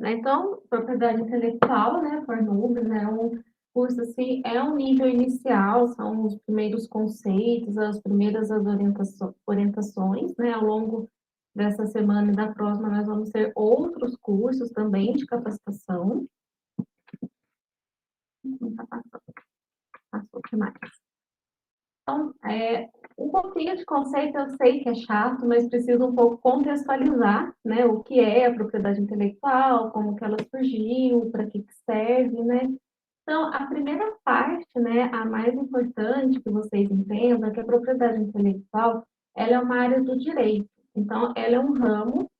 Então, propriedade intelectual, né, por NUB, né, é um curso, assim, é um nível inicial, são os primeiros conceitos, as primeiras orientações, né, ao longo dessa semana e da próxima nós vamos ter outros cursos também de capacitação. Passou, o que mais? Então, um pouquinho de conceito eu sei que é chato, mas preciso um pouco contextualizar, né, o que é a propriedade intelectual, como que ela surgiu, para que serve, né? Então, a primeira parte, né, a mais importante que vocês entendam, é que a propriedade intelectual, ela é uma área do direito. Então, ela é um ramo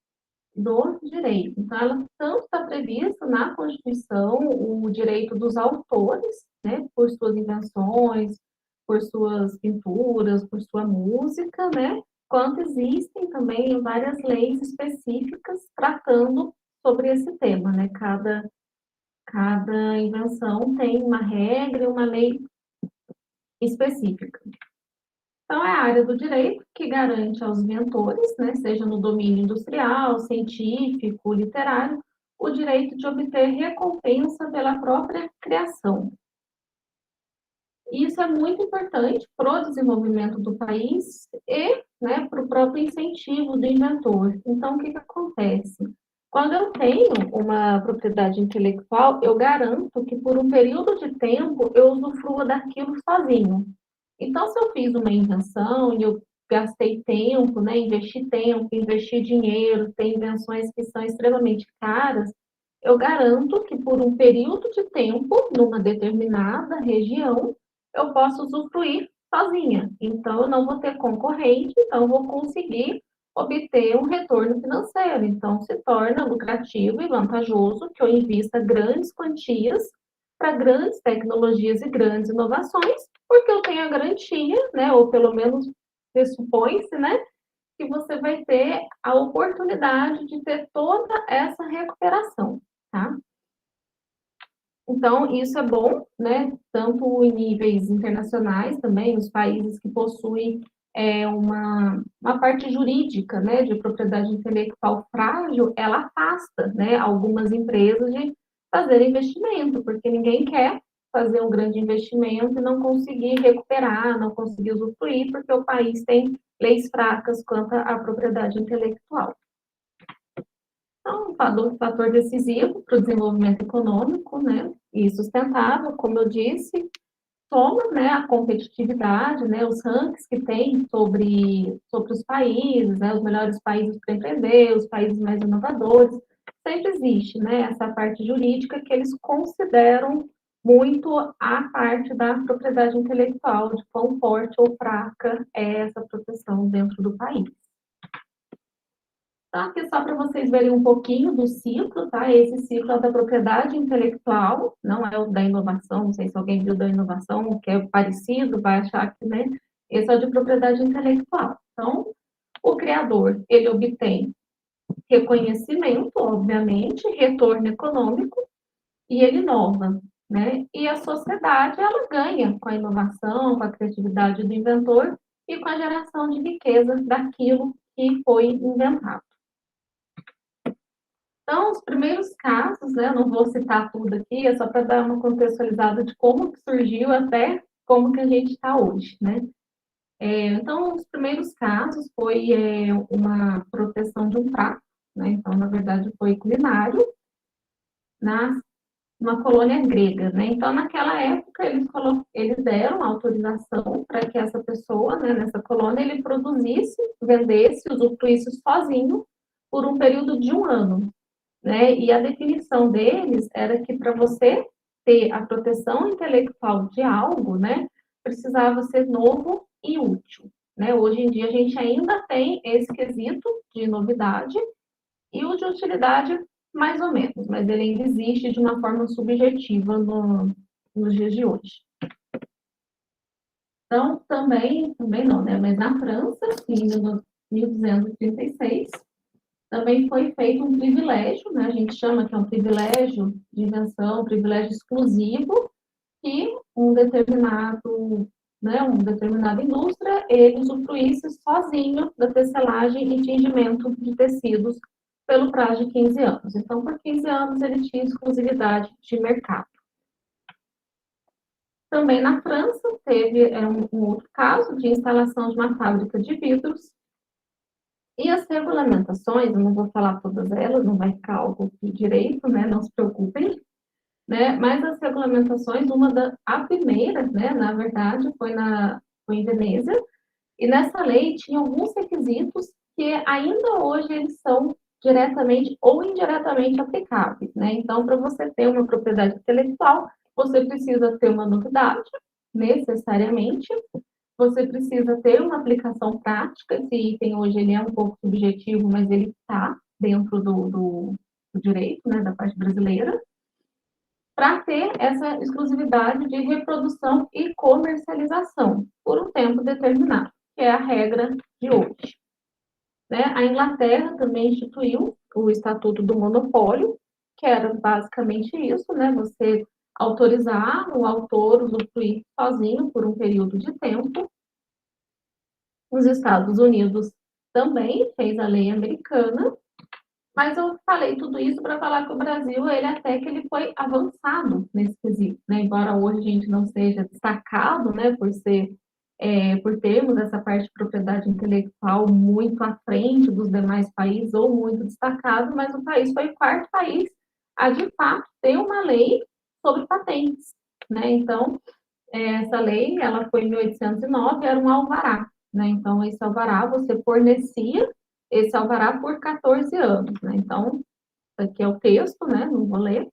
do direito. Então, ela tanto está prevista na Constituição o direito dos autores, né, por suas invenções, por suas pinturas, por sua música, né, quanto existem também várias leis específicas tratando sobre esse tema, né, cada invenção tem uma regra e uma lei específica. Então, é a área do direito que garante aos inventores, né, seja no domínio industrial, científico, literário, o direito de obter recompensa pela própria criação. Isso é muito importante para o desenvolvimento do país e, né, para o próprio incentivo do inventor. Então, o que acontece? Quando eu tenho uma propriedade intelectual, eu garanto que por um período de tempo eu usufrua daquilo sozinho. Então, se eu fiz uma invenção e eu gastei tempo, né, investi dinheiro, tem invenções que são extremamente caras, eu garanto que por um período de tempo, numa determinada região, eu posso usufruir sozinha. Então, eu não vou ter concorrente, então eu vou conseguir obter um retorno financeiro. Então, se torna lucrativo e vantajoso que eu invista grandes quantias para grandes tecnologias e grandes inovações, porque eu tenho a garantia, né, ou pelo menos pressupõe-se, né, que você vai ter a oportunidade de ter toda essa recuperação, tá? Então, isso é bom, né, tanto em níveis internacionais também, os países que possuem uma parte jurídica, né, de propriedade intelectual frágil, ela afasta, né, algumas empresas de fazer investimento, porque ninguém quer fazer um grande investimento e não conseguir recuperar, não conseguir usufruir, porque o país tem leis fracas quanto à propriedade intelectual. Então, um fator decisivo para o desenvolvimento econômico, né, e sustentável, como eu disse, soma, né, a competitividade, né, os rankings que tem sobre os países, né, os melhores países para empreender, os países mais inovadores, sempre existe, né, essa parte jurídica que eles consideram muito a parte da propriedade intelectual, de quão forte ou fraca é essa proteção dentro do país. Tá? Aqui só para vocês verem um pouquinho do ciclo, tá? Esse ciclo é da propriedade intelectual, não é o da inovação, não sei se alguém viu da inovação, que é parecido, vai achar que, né? Esse é o de propriedade intelectual. Então, o criador, ele obtém reconhecimento, obviamente, retorno econômico, e ele inova, né? E a sociedade, ela ganha com a inovação, com a criatividade do inventor e com a geração de riqueza daquilo que foi inventado. Então, os primeiros casos, né, eu não vou citar tudo aqui, é só para dar uma contextualizada de como que surgiu até como que a gente está hoje, né? Então, os primeiros casos foi uma proteção de um prato, né? Então, na verdade, foi culinário na uma colônia grega, né? Então, naquela época, eles deram autorização para que essa pessoa, né, nessa colônia, ele produzisse, vendesse, usufruísse sozinho por um período de um ano, né? E a definição deles era que para você ter a proteção intelectual de algo, né, precisava ser novo e útil, né? Hoje em dia a gente ainda tem esse quesito de novidade e o de utilidade mais ou menos, mas ele ainda existe de uma forma subjetiva nos dias de hoje. Então, também não, né? Mas na França, em 1236, também foi feito um privilégio, né? A gente chama que é um privilégio de invenção, um privilégio exclusivo, que uma determinada indústria, ele usufruísse sozinho da tecelagem e tingimento de tecidos pelo prazo de 15 anos. Então, por 15 anos, ele tinha exclusividade de mercado. Também na França, teve um outro caso de instalação de uma fábrica de vidros. E as regulamentações, eu não vou falar todas elas, não vai ficar algo de direito, né? Não se preocupem, né? Mas as regulamentações, a primeira, né? Na verdade, foi em Veneza, e nessa lei tinha alguns requisitos que ainda hoje eles são diretamente ou indiretamente aplicáveis, né? Então, para você ter uma propriedade intelectual, você precisa ter uma novidade, necessariamente, você precisa ter uma aplicação prática. Esse item hoje ele é um pouco subjetivo, mas ele está dentro do direito, né, da parte brasileira, para ter essa exclusividade de reprodução e comercialização por um tempo determinado, que é a regra de hoje. Né? A Inglaterra também instituiu o Estatuto do Monopólio, que era basicamente isso, né? Você autorizar o autor usufruir sozinho por um período de tempo. Os Estados Unidos também fez a lei americana, mas eu falei tudo isso para falar que o Brasil, ele até que ele foi avançado nesse quesito, né? Embora hoje a gente não seja destacado, né, por termos essa parte de propriedade intelectual muito à frente dos demais países ou muito destacado, mas o país foi o quarto país a, de fato, ter uma lei sobre patentes, né? Então, essa lei, ela foi em 1809, era um alvará, né? Então, esse alvará, você fornecia esse alvará por 14 anos, né? Então, aqui é o texto, né? Não vou ler.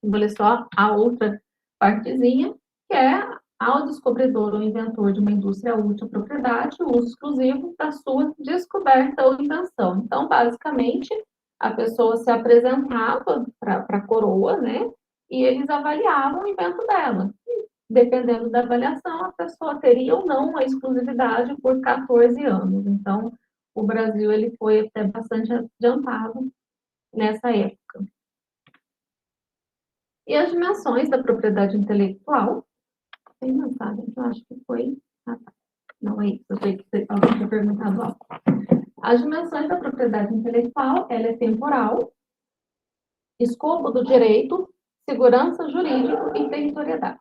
Vou ler só a outra partezinha, que é ao descobridor ou inventor de uma indústria útil à propriedade, o uso exclusivo da sua descoberta ou invenção. Então, basicamente, a pessoa se apresentava para a coroa, né? E eles avaliavam o invento dela. Dependendo da avaliação, a pessoa teria ou não a exclusividade por 14 anos. Então, o Brasil ele foi até bastante adiantado nessa época. E as dimensões da propriedade intelectual, tem mensagem que eu acho que foi. Ah, tá. Não é isso, eu sei que alguém tinha perguntado algo. As dimensões da propriedade intelectual, ela é temporal, escopo do direito, segurança jurídico e territorialidade.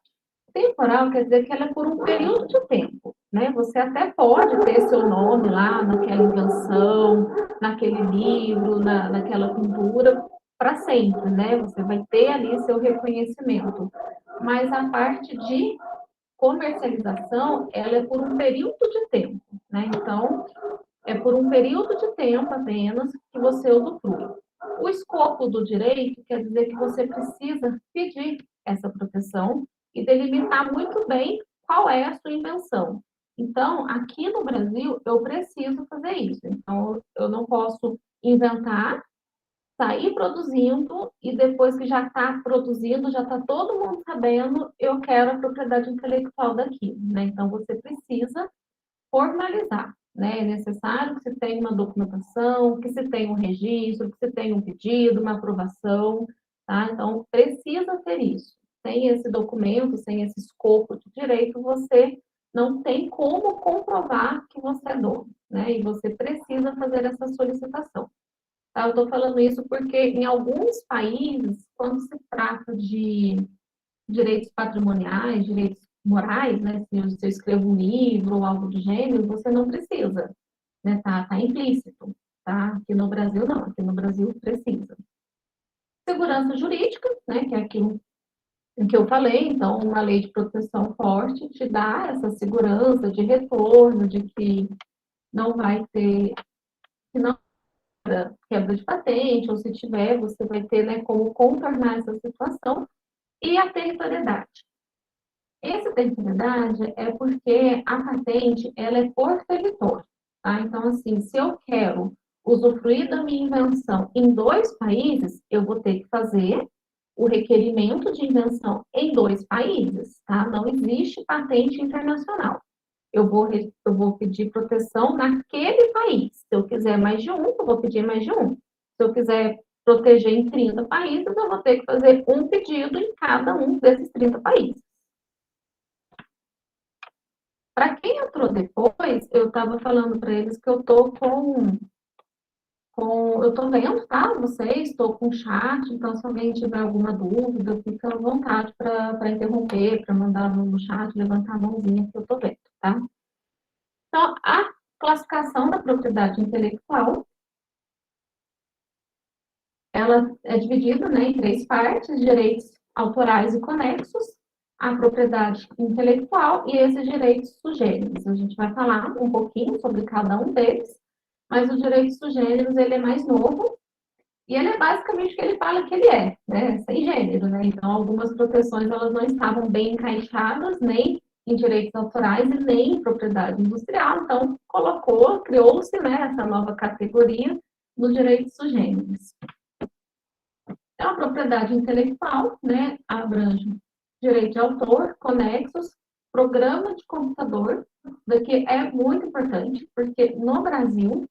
Temporal quer dizer que ela é por um período de tempo, né? Você até pode ter seu nome lá naquela invenção, naquele livro, naquela pintura, para sempre, né? Você vai ter ali seu reconhecimento. Mas a parte de comercialização, ela é por um período de tempo, né? Então, é por um período de tempo apenas que você usufrui. O escopo do direito quer dizer que você precisa pedir essa proteção e delimitar muito bem qual é a sua invenção. Então, aqui no Brasil, eu preciso fazer isso. Então, eu não posso inventar, sair produzindo e depois que já está produzindo, já está todo mundo sabendo, eu quero a propriedade intelectual daquilo, né? Então, você precisa formalizar, né? É necessário que você tenha uma documentação, que você tenha um registro, que você tenha um pedido, uma aprovação, tá? Então, precisa ter isso. Sem esse documento, sem esse escopo de direito, você não tem como comprovar que você é dono, né? E você precisa fazer essa solicitação. Tá? Eu estou falando isso porque em alguns países, quando se trata de direitos patrimoniais, direitos morais, né? Se você escreve um livro ou algo do gênero, você não precisa, né? Tá implícito, tá? Aqui no Brasil, não. Aqui no Brasil, precisa. Segurança jurídica, né? Que é aquilo que eu falei. Então, uma lei de proteção forte te dá essa segurança de retorno, de que não vai ter, que não quebra de patente, ou se tiver, você vai ter, né, como contornar essa situação. E a territorialidade. Essa territorialidade é porque a patente, ela é por território, tá? Então, assim, se eu quero usufruir da minha invenção em 2 países, eu vou ter que fazer o requerimento de invenção em 2 países, tá? Não existe patente internacional. Eu vou pedir proteção naquele país. Se eu quiser mais de um, eu vou pedir mais de um. Se eu quiser proteger em 30 países, eu vou ter que fazer um pedido em cada um desses 30 países. Para quem entrou depois, eu estava falando para eles que eu estou Eu estou vendo, tá? Vocês, estou com o chat, então se alguém tiver alguma dúvida, fica à vontade para interromper, para mandar no chat, levantar a mãozinha que eu estou vendo, tá? Então, a classificação da propriedade intelectual, ela é dividida, né, em três partes: direitos autorais e conexos, a propriedade intelectual e esses direitos sugêneros. A gente vai falar um pouquinho sobre cada um deles, mas o direito sugêneros, ele é mais novo, e ele é basicamente o que ele fala que ele é, né? Sem gênero, né? Então, algumas proteções, elas não estavam bem encaixadas, nem em direitos autorais e nem em propriedade industrial, então criou-se, né, essa nova categoria dos direitos sugêneros. Então, a propriedade intelectual, né, abrange direito de autor, conexos, programa de computador, daqui é muito importante, porque no Brasil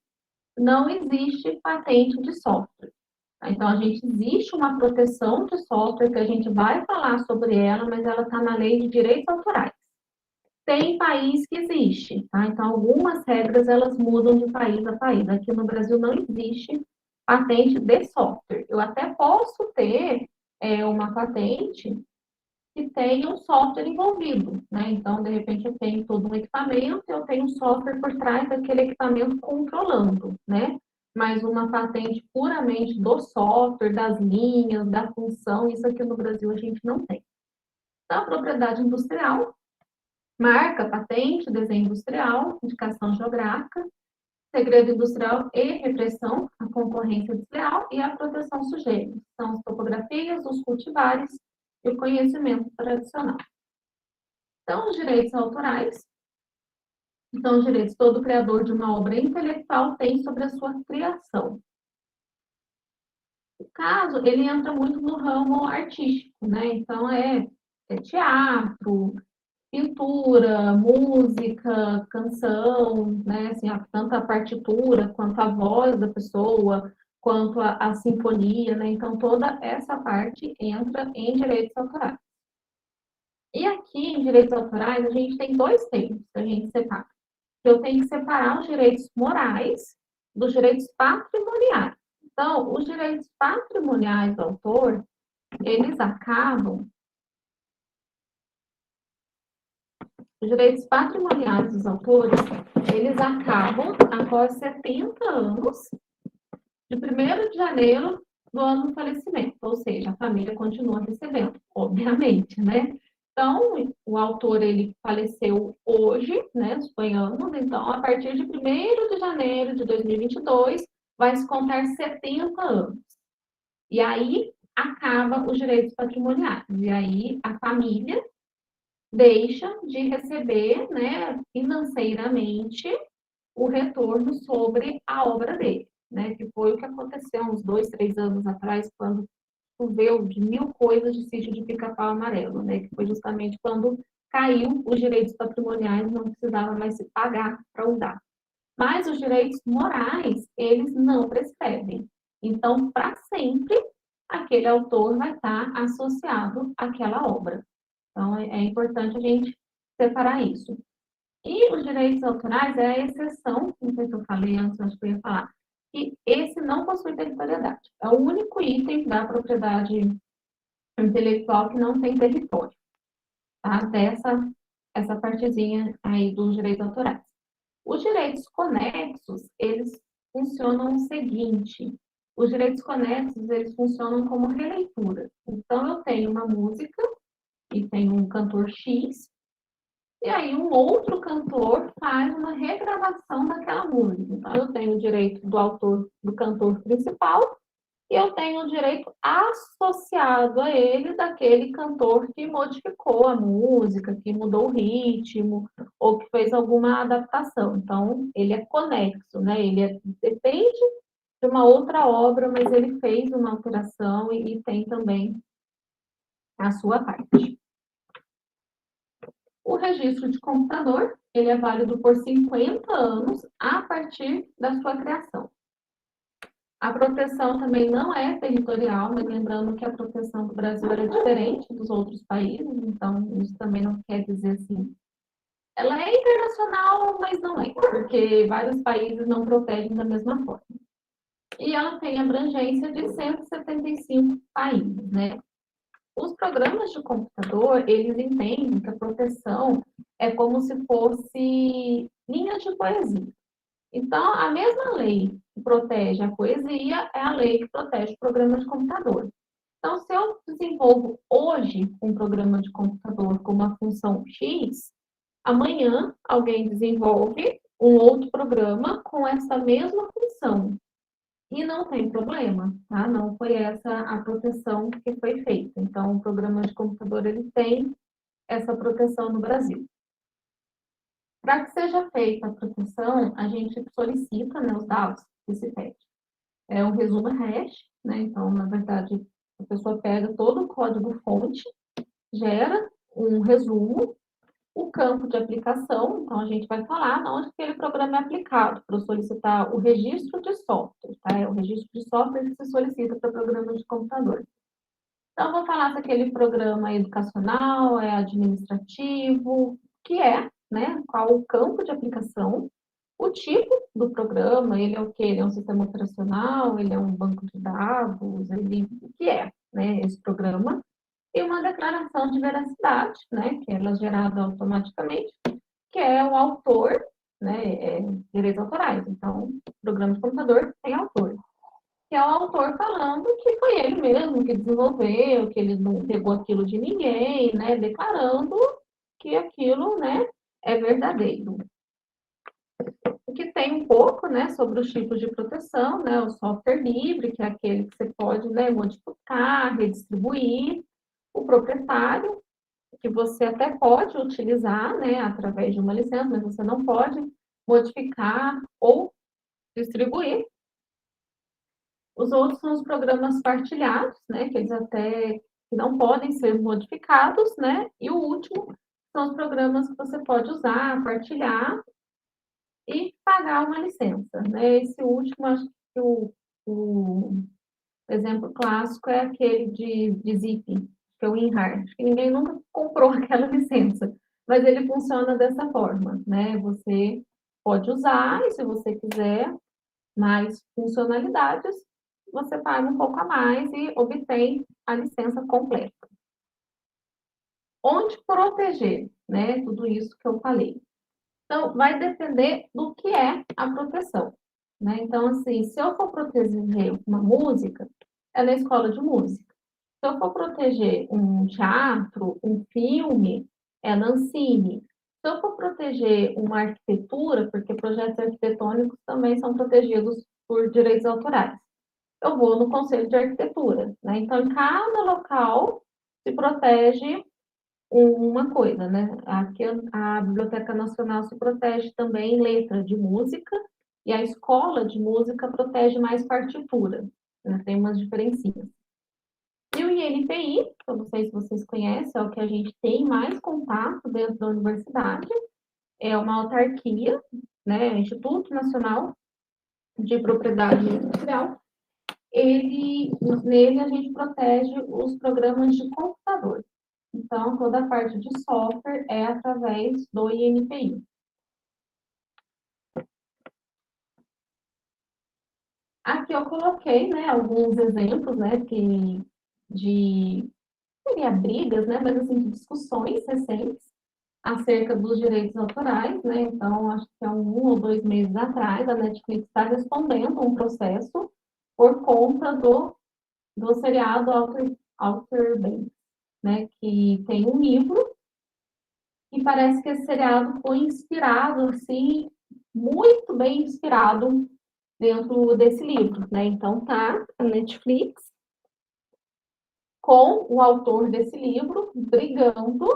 não existe patente de software. Então, existe uma proteção de software que a gente vai falar sobre ela, mas ela está na lei de direitos autorais. Tem país que existe, tá? Então, algumas regras, elas mudam de país a país. Aqui no Brasil não existe patente de software. Eu até posso ter uma patente que tenha um software envolvido, né? Então, de repente, eu tenho todo um equipamento, eu tenho um software por trás daquele equipamento controlando, né? Mas uma patente puramente do software, das linhas, da função, isso aqui no Brasil a gente não tem. Então, a propriedade industrial, marca, patente, desenho industrial, indicação geográfica, segredo industrial e repressão, a concorrência desleal e a proteção sujeita. São as topografias, os cultivares e o conhecimento tradicional. Então, os direitos autorais são os direitos que todo criador de uma obra intelectual tem sobre a sua criação. O caso, ele entra muito no ramo artístico, né? Então, é teatro, pintura, música, canção, né? Assim, tanto a partitura, quanto a voz da pessoa, quanto a sinfonia, né? Então, toda essa parte entra em direitos autorais. E aqui, em direitos autorais, a gente tem dois termos que a gente separa. Eu tenho que separar os direitos morais dos direitos patrimoniais. Então, os direitos patrimoniais do autor, eles acabam, os direitos patrimoniais dos autores, eles acabam após 70 anos, de 1º de janeiro do ano do falecimento, ou seja, a família continua recebendo, obviamente, né? Então, o autor, ele faleceu hoje, né, suponhamos, então, a partir de 1º de janeiro de 2022, vai se contar 70 anos. E aí, acaba os direitos patrimoniais. E aí, a família deixa de receber, né, financeiramente, o retorno sobre a obra dele, né, que foi o que aconteceu uns 2, 3 anos atrás, quando choveu de 1000 coisas de sítio de Pica-Pau Amarelo, né, que foi justamente quando caiu os direitos patrimoniais, não precisava mais se pagar para usar. Mas os direitos morais, eles não prescrevem. Então, para sempre, aquele autor vai estar associado àquela obra. Então, é importante a gente separar isso. E os direitos autorais é a exceção, não sei se eu falei antes, acho que eu ia falar, que esse não possui territorialidade. É o único item da propriedade intelectual que não tem território, tá? Essa partezinha aí dos direitos autorais. Os direitos conexos, eles funcionam o seguinte: os direitos conexos, eles funcionam como releitura. Então, eu tenho uma música e tem um cantor X, e aí um outro cantor faz uma regravação daquela música. Então, eu tenho o direito do autor, do cantor principal, e eu tenho o direito associado a ele daquele cantor que modificou a música, que mudou o ritmo, ou que fez alguma adaptação. Então, ele é conexo, né? Depende de uma outra obra, mas ele fez uma alteração e tem também a sua parte. O registro de computador, ele é válido por 50 anos a partir da sua criação. A proteção também não é territorial, mas lembrando que a proteção do Brasil era diferente dos outros países, então isso também não quer dizer assim. Ela é internacional, mas não é, porque vários países não protegem da mesma forma. e ela tem abrangência de 175 países, né? Os programas de computador, eles entendem que a proteção é como se fosse linhas de poesia. Então, a mesma lei que protege a poesia é a lei que protege o programa de computador. Então, se eu desenvolvo hoje um programa de computador com uma função X, amanhã alguém desenvolve um outro programa com essa mesma função. E não tem problema, tá? Não foi essa a proteção que foi feita. Então, o programa de computador, ele tem essa proteção no Brasil. Para que seja feita a proteção, a gente solicita, né, os dados que se pede. É um resumo hash, né? Então, na verdade, a pessoa pega todo o código-fonte, gera um resumo, o campo de aplicação, então a gente vai falar onde aquele programa é aplicado, para solicitar o registro de software, tá? É o registro de software que se solicita para programa de computador. Então, eu vou falar se aquele programa é educacional, é administrativo, que é, né? Qual o campo de aplicação, o tipo do programa, ele é o quê? Ele é um sistema operacional, ele é um banco de dados, ele, o que é, né, esse programa? E uma declaração de veracidade, né, que ela é gerada automaticamente, que é o autor, né, direitos autorais. Então, programa de computador tem autor. Que é o autor falando que foi ele mesmo que desenvolveu, que ele não pegou aquilo de ninguém, né, declarando que aquilo, né, é verdadeiro. O que tem um pouco, né, sobre os tipos de proteção, né, o software livre, que é aquele que você pode, né, modificar, redistribuir, o proprietário, que você até pode utilizar, né, através de uma licença, mas você não pode modificar ou distribuir. Os outros são os programas partilhados, né, que eles até não podem ser modificados, né, e o último são os programas que você pode usar, partilhar e pagar uma licença, né? Esse último, acho que o exemplo clássico é aquele de zip, que é o WinRAR. Acho que ninguém nunca comprou aquela licença, mas ele funciona dessa forma, né? Você pode usar e se você quiser mais funcionalidades, você paga um pouco a mais e obtém a licença completa. Onde proteger, né? Tudo isso que eu falei. Então, vai depender do que é a proteção, né? Então, assim, se eu for proteger uma música, é na escola de música. Se eu for proteger um teatro, um filme, é na Ancine. Se eu for proteger uma arquitetura, porque projetos arquitetônicos também são protegidos por direitos autorais, eu vou no Conselho de Arquitetura, né? Então, em cada local se protege uma coisa, né? Aqui a Biblioteca Nacional se protege também em letra de música e a escola de música protege mais partitura, né? Tem umas diferencinhas. E o INPI, que eu não sei se vocês conhecem, é o que a gente tem mais contato dentro da universidade, é uma autarquia, né? Instituto Nacional de Propriedade Industrial. Nele a gente protege os programas de computador. Então, toda a parte de software é através do INPI. Aqui eu coloquei, né, alguns exemplos, né, de seria brigas, né, mas assim, de discussões recentes acerca dos direitos autorais, né, então acho que há 1 ou 2 meses atrás a Netflix está respondendo um processo por conta do seriado Outer Banks, né, que tem um livro e parece que esse seriado foi inspirado, assim, muito bem inspirado dentro desse livro, né? Então tá a Netflix com o autor desse livro brigando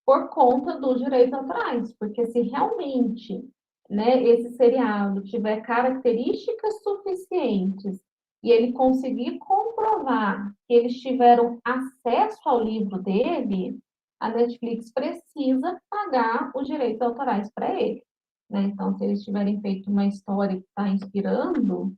por conta dos direitos autorais, porque se realmente, né, esse seriado tiver características suficientes e ele conseguir comprovar que eles tiveram acesso ao livro dele, a Netflix precisa pagar os direitos autorais para ele, né? Então, se eles tiverem feito uma história que está inspirando,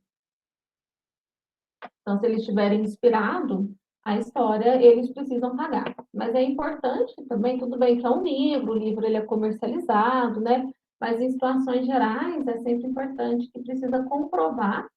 então, se eles tiverem inspirado a história, eles precisam pagar. Mas é importante também, tudo bem que é um livro, o livro ele é comercializado, né? Mas em situações gerais é sempre importante que precisa comprovar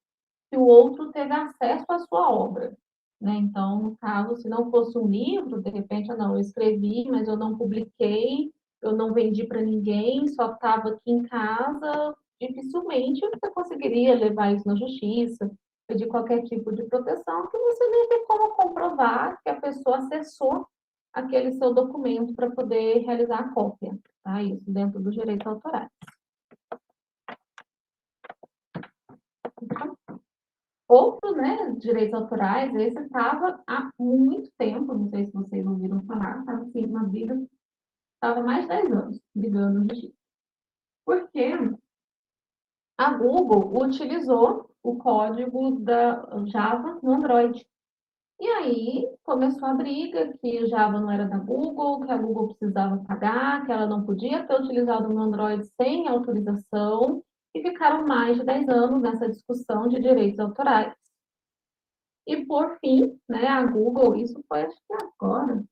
se o outro teve acesso à sua obra, né? Então, no caso, se não fosse um livro, de repente, não, eu escrevi, mas eu não publiquei, eu não vendi para ninguém, só estava aqui em casa, dificilmente você conseguiria levar isso na justiça, pedir qualquer tipo de proteção, que você nem tem como comprovar que a pessoa acessou aquele seu documento para poder realizar a cópia, tá? Isso dentro dos direitos autorais. Outro, né, direitos autorais, esse estava há muito tempo, não sei se vocês ouviram falar, estava assim, uma briga, estava mais de 10 anos brigando no justiça. Porque a Google utilizou o código da Java no Android. E aí começou a briga que o Java não era da Google, que a Google precisava pagar, que ela não podia ter utilizado no Android sem autorização, e ficaram mais de 10 anos nessa discussão de direitos autorais. E por fim, né, a Google, isso foi acho que agora,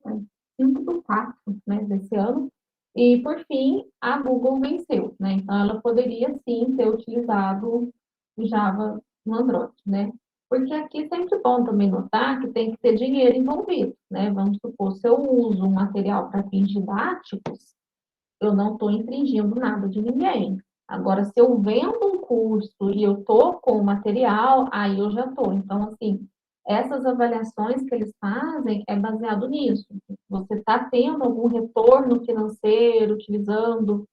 5 do 4, né, desse ano, e por fim a Google venceu, né? Então ela poderia sim ter utilizado o Java no Android, né? Porque aqui é sempre bom também notar que tem que ter dinheiro envolvido, né? Vamos supor, se eu uso um material para fins didáticos, eu não estou infringindo nada de ninguém. Agora, se eu vendo um curso e eu estou com o material, aí eu já estou. Então, assim, essas avaliações que eles fazem é baseado nisso. Você está tendo algum retorno financeiro utilizando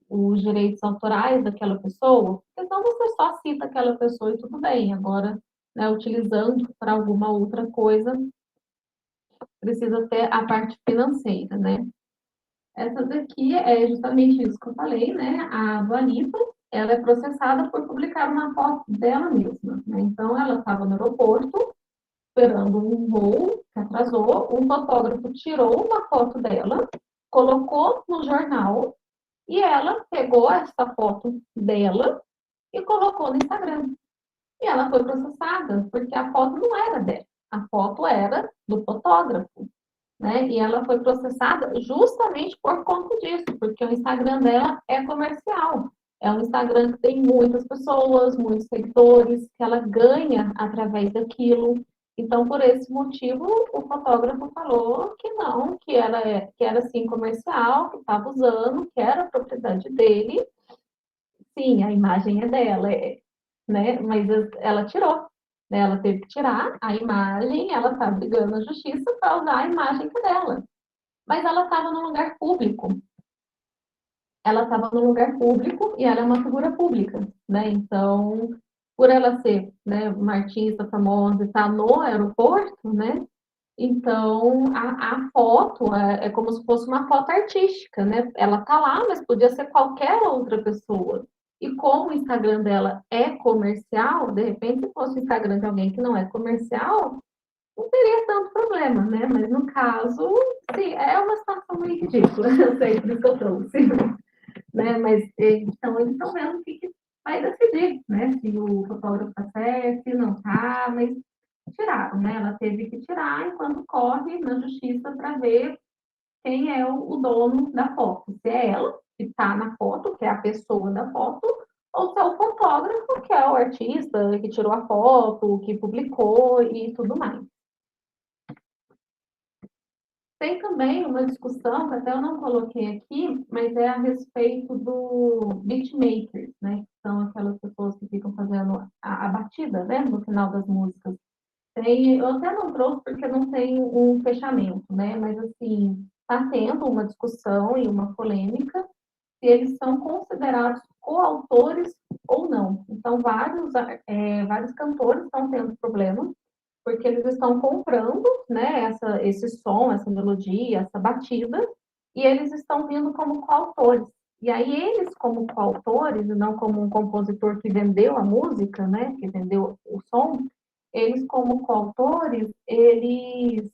os direitos autorais daquela pessoa? Então, você só cita aquela pessoa e tudo bem. Agora, né, utilizando para alguma outra coisa, precisa ter a parte financeira, né? Essa daqui é justamente isso que eu falei, né? A Dua Lipa, ela é processada por publicar uma foto dela mesma, né? Então, ela estava no aeroporto, esperando um voo que atrasou, um fotógrafo tirou uma foto dela, colocou no jornal, e ela pegou essa foto dela e colocou no Instagram. E ela foi processada, porque a foto não era dela, a foto era do fotógrafo, né? E ela foi processada justamente por conta disso, porque o Instagram dela é comercial. É um Instagram que tem muitas pessoas, muitos seguidores, que ela ganha através daquilo. Então, por esse motivo, o fotógrafo falou que não, que era sim comercial, que estava usando, que era propriedade dele. Sim, a imagem é dela, né? Mas ela tirou, né? Ela teve que tirar a imagem, ela está brigando na justiça para usar a imagem que é dela. Mas ela estava num lugar público. Ela estava num lugar público e ela é uma figura pública, né? Então, por ela ser, né, uma artista famosa e estar no aeroporto, né? Então, a foto é como se fosse uma foto artística, né? Ela tá lá, mas podia ser qualquer outra pessoa. E como o Instagram dela é comercial, de repente, se fosse o Instagram de alguém que não é comercial, não teria tanto problema, né? Mas no caso, sim, é uma situação meio ridícula, eu sei, por isso que eu trouxe, né? Mas então eles estão vendo o que vai decidir, né? Se o fotógrafo está certo, se não está, mas tiraram, né? Ela teve que tirar enquanto corre na justiça para ver quem é o dono da foto. Se é ela, que está na foto, que é a pessoa da foto, ou se é o fotógrafo, que é o artista que tirou a foto, que publicou e tudo mais. Tem também uma discussão, que até eu não coloquei aqui, mas é a respeito do beatmakers, né? Que são aquelas pessoas que ficam fazendo a batida, né? No final das músicas. Eu até não trouxe porque não tem um fechamento, né? Mas, assim, está tendo uma discussão e uma polêmica se eles são considerados coautores ou não. Então, vários cantores estão tendo problema porque eles estão comprando, né, esse som, essa melodia, essa batida, e eles estão vindo como coautores. E aí eles, como coautores, e não como um compositor que vendeu a música, né, que vendeu o som, eles, como coautores, eles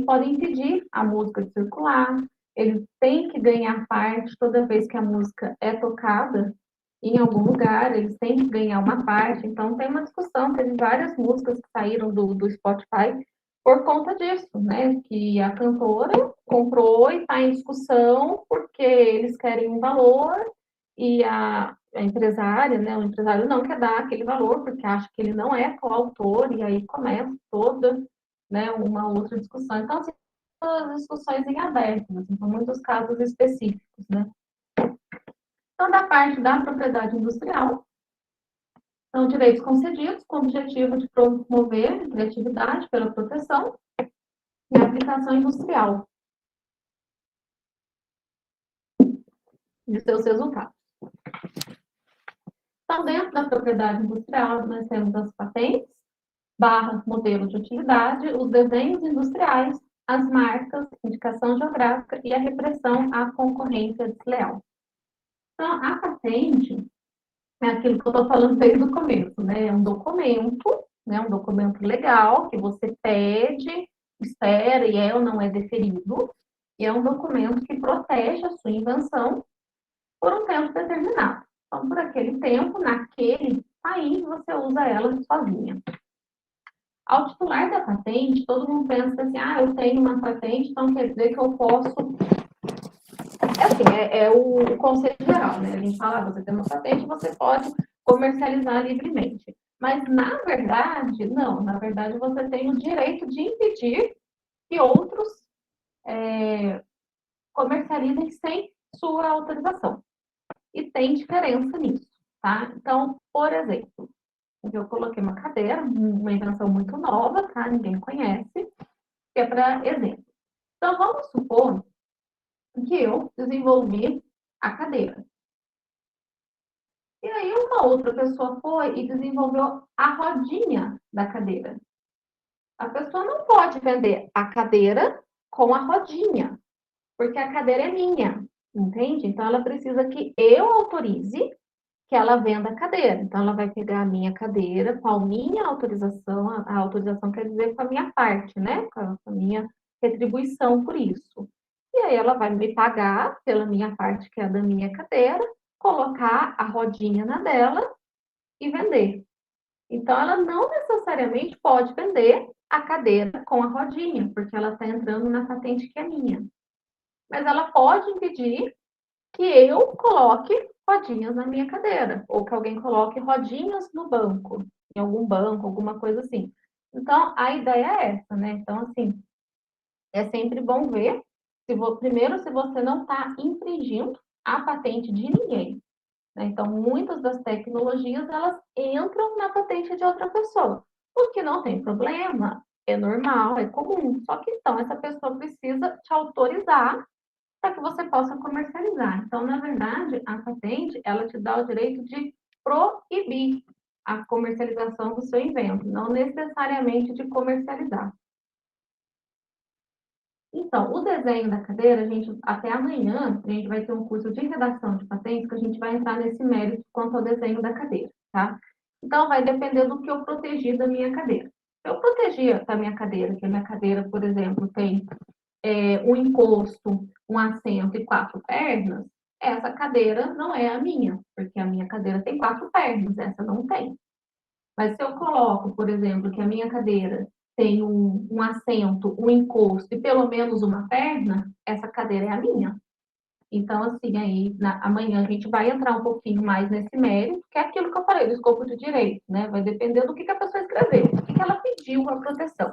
podem impedir a música de circular, eles têm que ganhar parte toda vez que a música é tocada em algum lugar, eles têm que ganhar uma parte. Então, tem uma discussão, teve várias músicas que saíram do Spotify por conta disso, né? Que a cantora comprou e está em discussão porque eles querem um valor e a empresária, né, o empresário não quer dar aquele valor, porque acha que ele não é coautor, e aí começa toda, né, uma outra discussão. Então, assim, as discussões em aberto, assim, são muitos casos específicos, né. Então, da parte da propriedade industrial, são direitos concedidos com o objetivo de promover a criatividade pela proteção e aplicação industrial de seus resultados. Então, dentro da propriedade industrial, nós temos as patentes, modelo de utilidade, os desenhos industriais, as marcas, indicação geográfica e a repressão à concorrência desleal. Então, a patente é aquilo que eu estou falando desde o começo, né? É um documento, né? Um documento legal que você pede, espera e é ou não é deferido, e é um documento que protege a sua invenção por um tempo determinado. Então, por aquele tempo, naquele país, você usa ela sozinha. Ao titular da patente, todo mundo pensa assim, eu tenho uma patente, então quer dizer que eu posso... É o conceito geral, né? A gente fala, você tem uma patente, você pode comercializar livremente. Mas, na verdade, não. Na verdade, você tem o direito de impedir que outros comercializem sem sua autorização. E tem diferença nisso, tá? Então, por exemplo, eu coloquei uma cadeira, uma invenção muito nova, tá? Ninguém conhece, que é para exemplo. Então, vamos supor que eu desenvolvi a cadeira. E aí, uma outra pessoa foi e desenvolveu a rodinha da cadeira. A pessoa não pode vender a cadeira com a rodinha, porque a cadeira é minha, entende? Então, ela precisa que eu autorize que ela venda a cadeira. Então, ela vai pegar a minha cadeira com a minha autorização, a autorização quer dizer com a minha parte, né? Com a minha retribuição por isso. E aí ela vai me pagar pela minha parte, que é a da minha cadeira, colocar a rodinha na dela e vender. Então, ela não necessariamente pode vender a cadeira com a rodinha, porque ela está entrando na patente que é minha. Mas ela pode impedir que eu coloque rodinhas na minha cadeira, ou que alguém coloque rodinhas no banco, em algum banco, alguma coisa assim. Então, a ideia é essa, né? Então, assim, é sempre bom ver, primeiro, se você não está infringindo a patente de ninguém. Né? Então, muitas das tecnologias, elas entram na patente de outra pessoa, o que não tem problema, é normal, é comum. Só que, então, essa pessoa precisa te autorizar para que você possa comercializar. Então, na verdade, a patente, ela te dá o direito de proibir a comercialização do seu invento, não necessariamente de comercializar. Então, o desenho da cadeira, até amanhã, a gente vai ter um curso de redação de patentes que a gente vai entrar nesse mérito quanto ao desenho da cadeira, tá? Então, vai depender do que eu protegi da minha cadeira. Se eu protegi da minha cadeira, que a minha cadeira, por exemplo, tem um encosto, um assento e 4 pernas, essa cadeira não é a minha, porque a minha cadeira tem 4 pernas, essa não tem. Mas se eu coloco, por exemplo, que a minha cadeira tem um assento, um encosto e pelo menos uma perna, essa cadeira é a minha. Então, assim, aí amanhã a gente vai entrar um pouquinho mais nesse mérito, que é aquilo que eu falei, do escopo de direito, né? Vai depender do que a pessoa escreveu, o que ela pediu a proteção.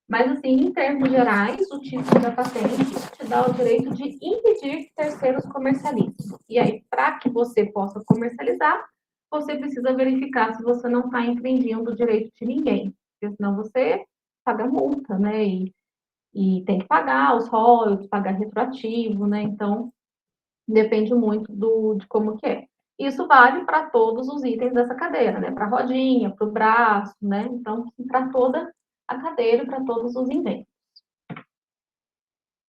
Mas, assim, em termos gerais, o título da patente te dá o direito de impedir que terceiros comercializem. E aí, para que você possa comercializar, você precisa verificar se você não está infringindo o direito de ninguém, porque senão você paga multa, né? E tem que pagar os royalties, pagar retroativo, né? Então, depende muito de como que é. Isso vale para todos os itens dessa cadeira, né? Para a rodinha, para o braço, né? Então, para toda a cadeira e para todos os inventos.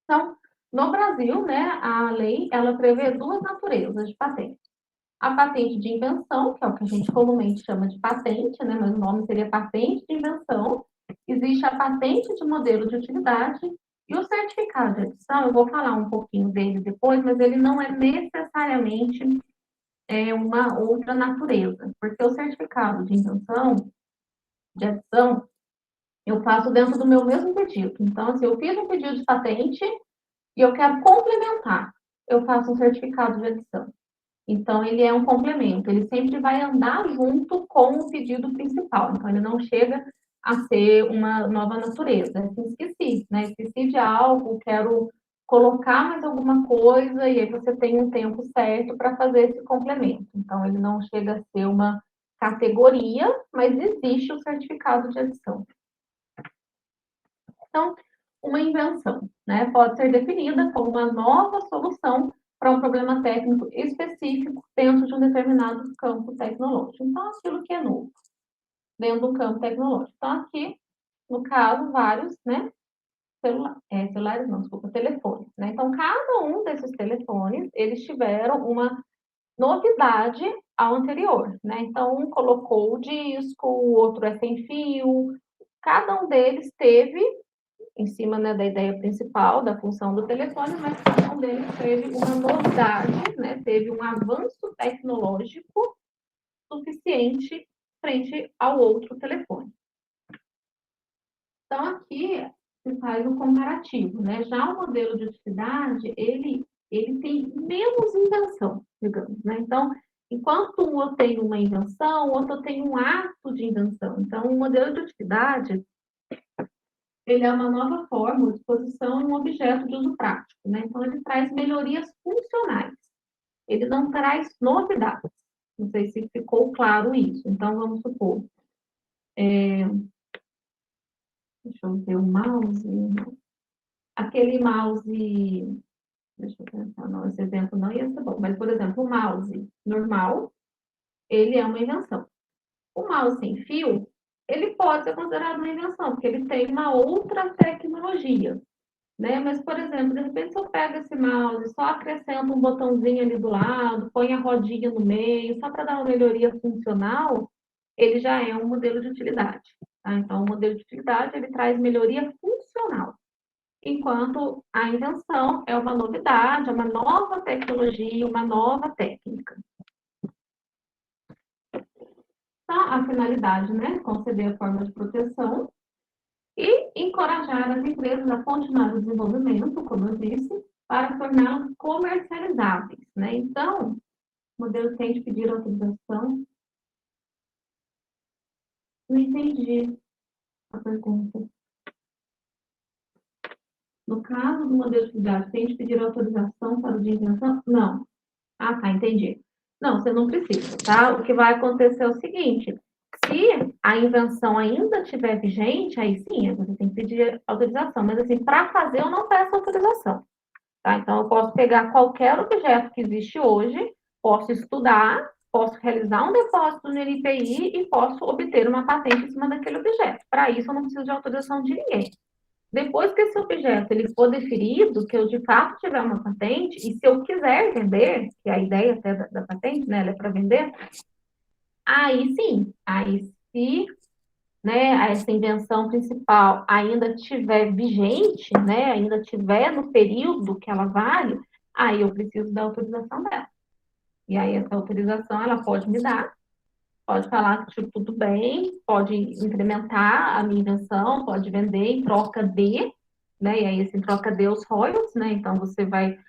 Então, no Brasil, né, a lei, ela prevê duas naturezas de patente. A patente de invenção, que é o que a gente comumente chama de patente, né, mas o nome seria patente de invenção. Existe a patente de modelo de utilidade e o certificado de edição, eu vou falar um pouquinho dele depois, mas ele não é necessariamente uma outra natureza, porque o certificado de invenção, de edição, eu faço dentro do meu mesmo pedido. Então, assim, eu fiz um pedido de patente e eu quero complementar. Eu faço um certificado de edição. Então, ele é um complemento, ele sempre vai andar junto com o pedido principal, então ele não chega a ser uma nova natureza. Assim, esqueci, né? Esqueci de algo, quero colocar mais alguma coisa, e aí você tem um tempo certo para fazer esse complemento. Então, ele não chega a ser uma categoria, mas existe o certificado de adição. Então, uma invenção, né, pode ser definida como uma nova solução para um problema técnico específico dentro de um determinado campo tecnológico. Então, aquilo que é novo dentro do campo tecnológico. Então, aqui, no caso, vários, né, celulares não, desculpa, telefones, né? Então, cada um desses telefones, eles tiveram uma novidade ao anterior, né? Então, um colocou o disco, o outro é sem fio, cada um deles teve em cima, né, da ideia principal, da função do telefone, mas cada um deles teve uma novidade, né, teve um avanço tecnológico suficiente frente ao outro telefone. Então, aqui se faz o comparativo, né? Já o modelo de utilidade, ele tem menos invenção, digamos, né? Então, enquanto um eu tenho uma invenção, o outro tem um ato de invenção. Então, o modelo de utilidade, ele é uma nova forma ou disposição em um objeto de uso prático, né? Então, ele traz melhorias funcionais. Ele não traz novidades. Não sei se ficou claro isso. Então, vamos supor, deixa eu ver o mouse. Aquele mouse, deixa eu pensar, não, esse exemplo não ia ser bom, mas, por exemplo, o mouse normal, ele é uma invenção. O mouse sem fio, ele pode ser considerado uma invenção, porque ele tem uma outra tecnologia, né? Mas, por exemplo, de repente, se eu pego esse mouse, só acrescento um botãozinho ali do lado, põe a rodinha no meio, só para dar uma melhoria funcional, ele já é um modelo de utilidade. Tá? Então, o modelo de utilidade, ele traz melhoria funcional, enquanto a invenção é uma novidade, é uma nova tecnologia, uma nova técnica. Então, a finalidade, né, conceder a forma de proteção e encorajar as empresas a continuar o desenvolvimento, como eu disse, para torná-los comercializáveis, né? Então, o modelo tem de pedir autorização. Não entendi a pergunta. No caso do modelo de utilidade, tem de pedir autorização para o de invenção? Não. Ah, tá, entendi. Não, você não precisa, tá? O que vai acontecer é o seguinte: se a invenção ainda estiver vigente, aí sim, você tem que pedir autorização. Mas, assim, para fazer, eu não peço autorização, tá? Então, eu posso pegar qualquer objeto que existe hoje, posso estudar, posso realizar um depósito no NPI e posso obter uma patente em cima daquele objeto. Para isso, eu não preciso de autorização de ninguém. Depois que esse objeto ele for definido, que eu de fato tiver uma patente, e se eu quiser vender, que é a ideia até da patente, né, ela é para vender, aí sim, aí se, né, essa invenção principal ainda estiver vigente, né, ainda estiver no período que ela vale, aí eu preciso da autorização dela. E aí essa autorização ela pode me dar, pode falar que tipo, tudo bem, pode incrementar a minha invenção, pode vender em troca de, né? E aí, assim, troca de os royalties, né? Então, você vai,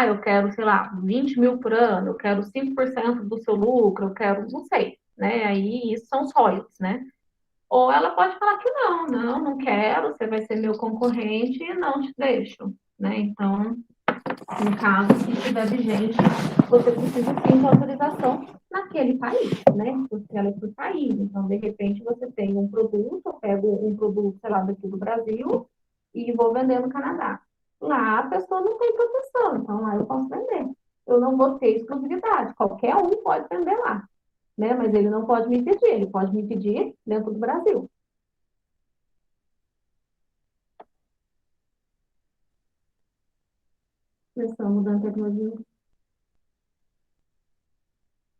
eu quero, sei lá, 20 mil por ano, eu quero 5% do seu lucro, eu quero, não sei, né? Aí, isso são os royalties, né? Ou ela pode falar que não quero, você vai ser meu concorrente e não te deixo, né? Então, no caso, se estiver vigente, você precisa sim de autorização naquele país, né? Porque ela é por país. Então, de repente, você tem um produto, eu pego um produto, sei lá, daqui do Brasil e vou vender no Canadá. Lá a pessoa não tem proteção, então lá eu posso vender. Eu não vou ter exclusividade, qualquer um pode vender lá, né? Mas ele não pode me impedir, ele pode me impedir dentro do Brasil. Questão mudando a tecnologia.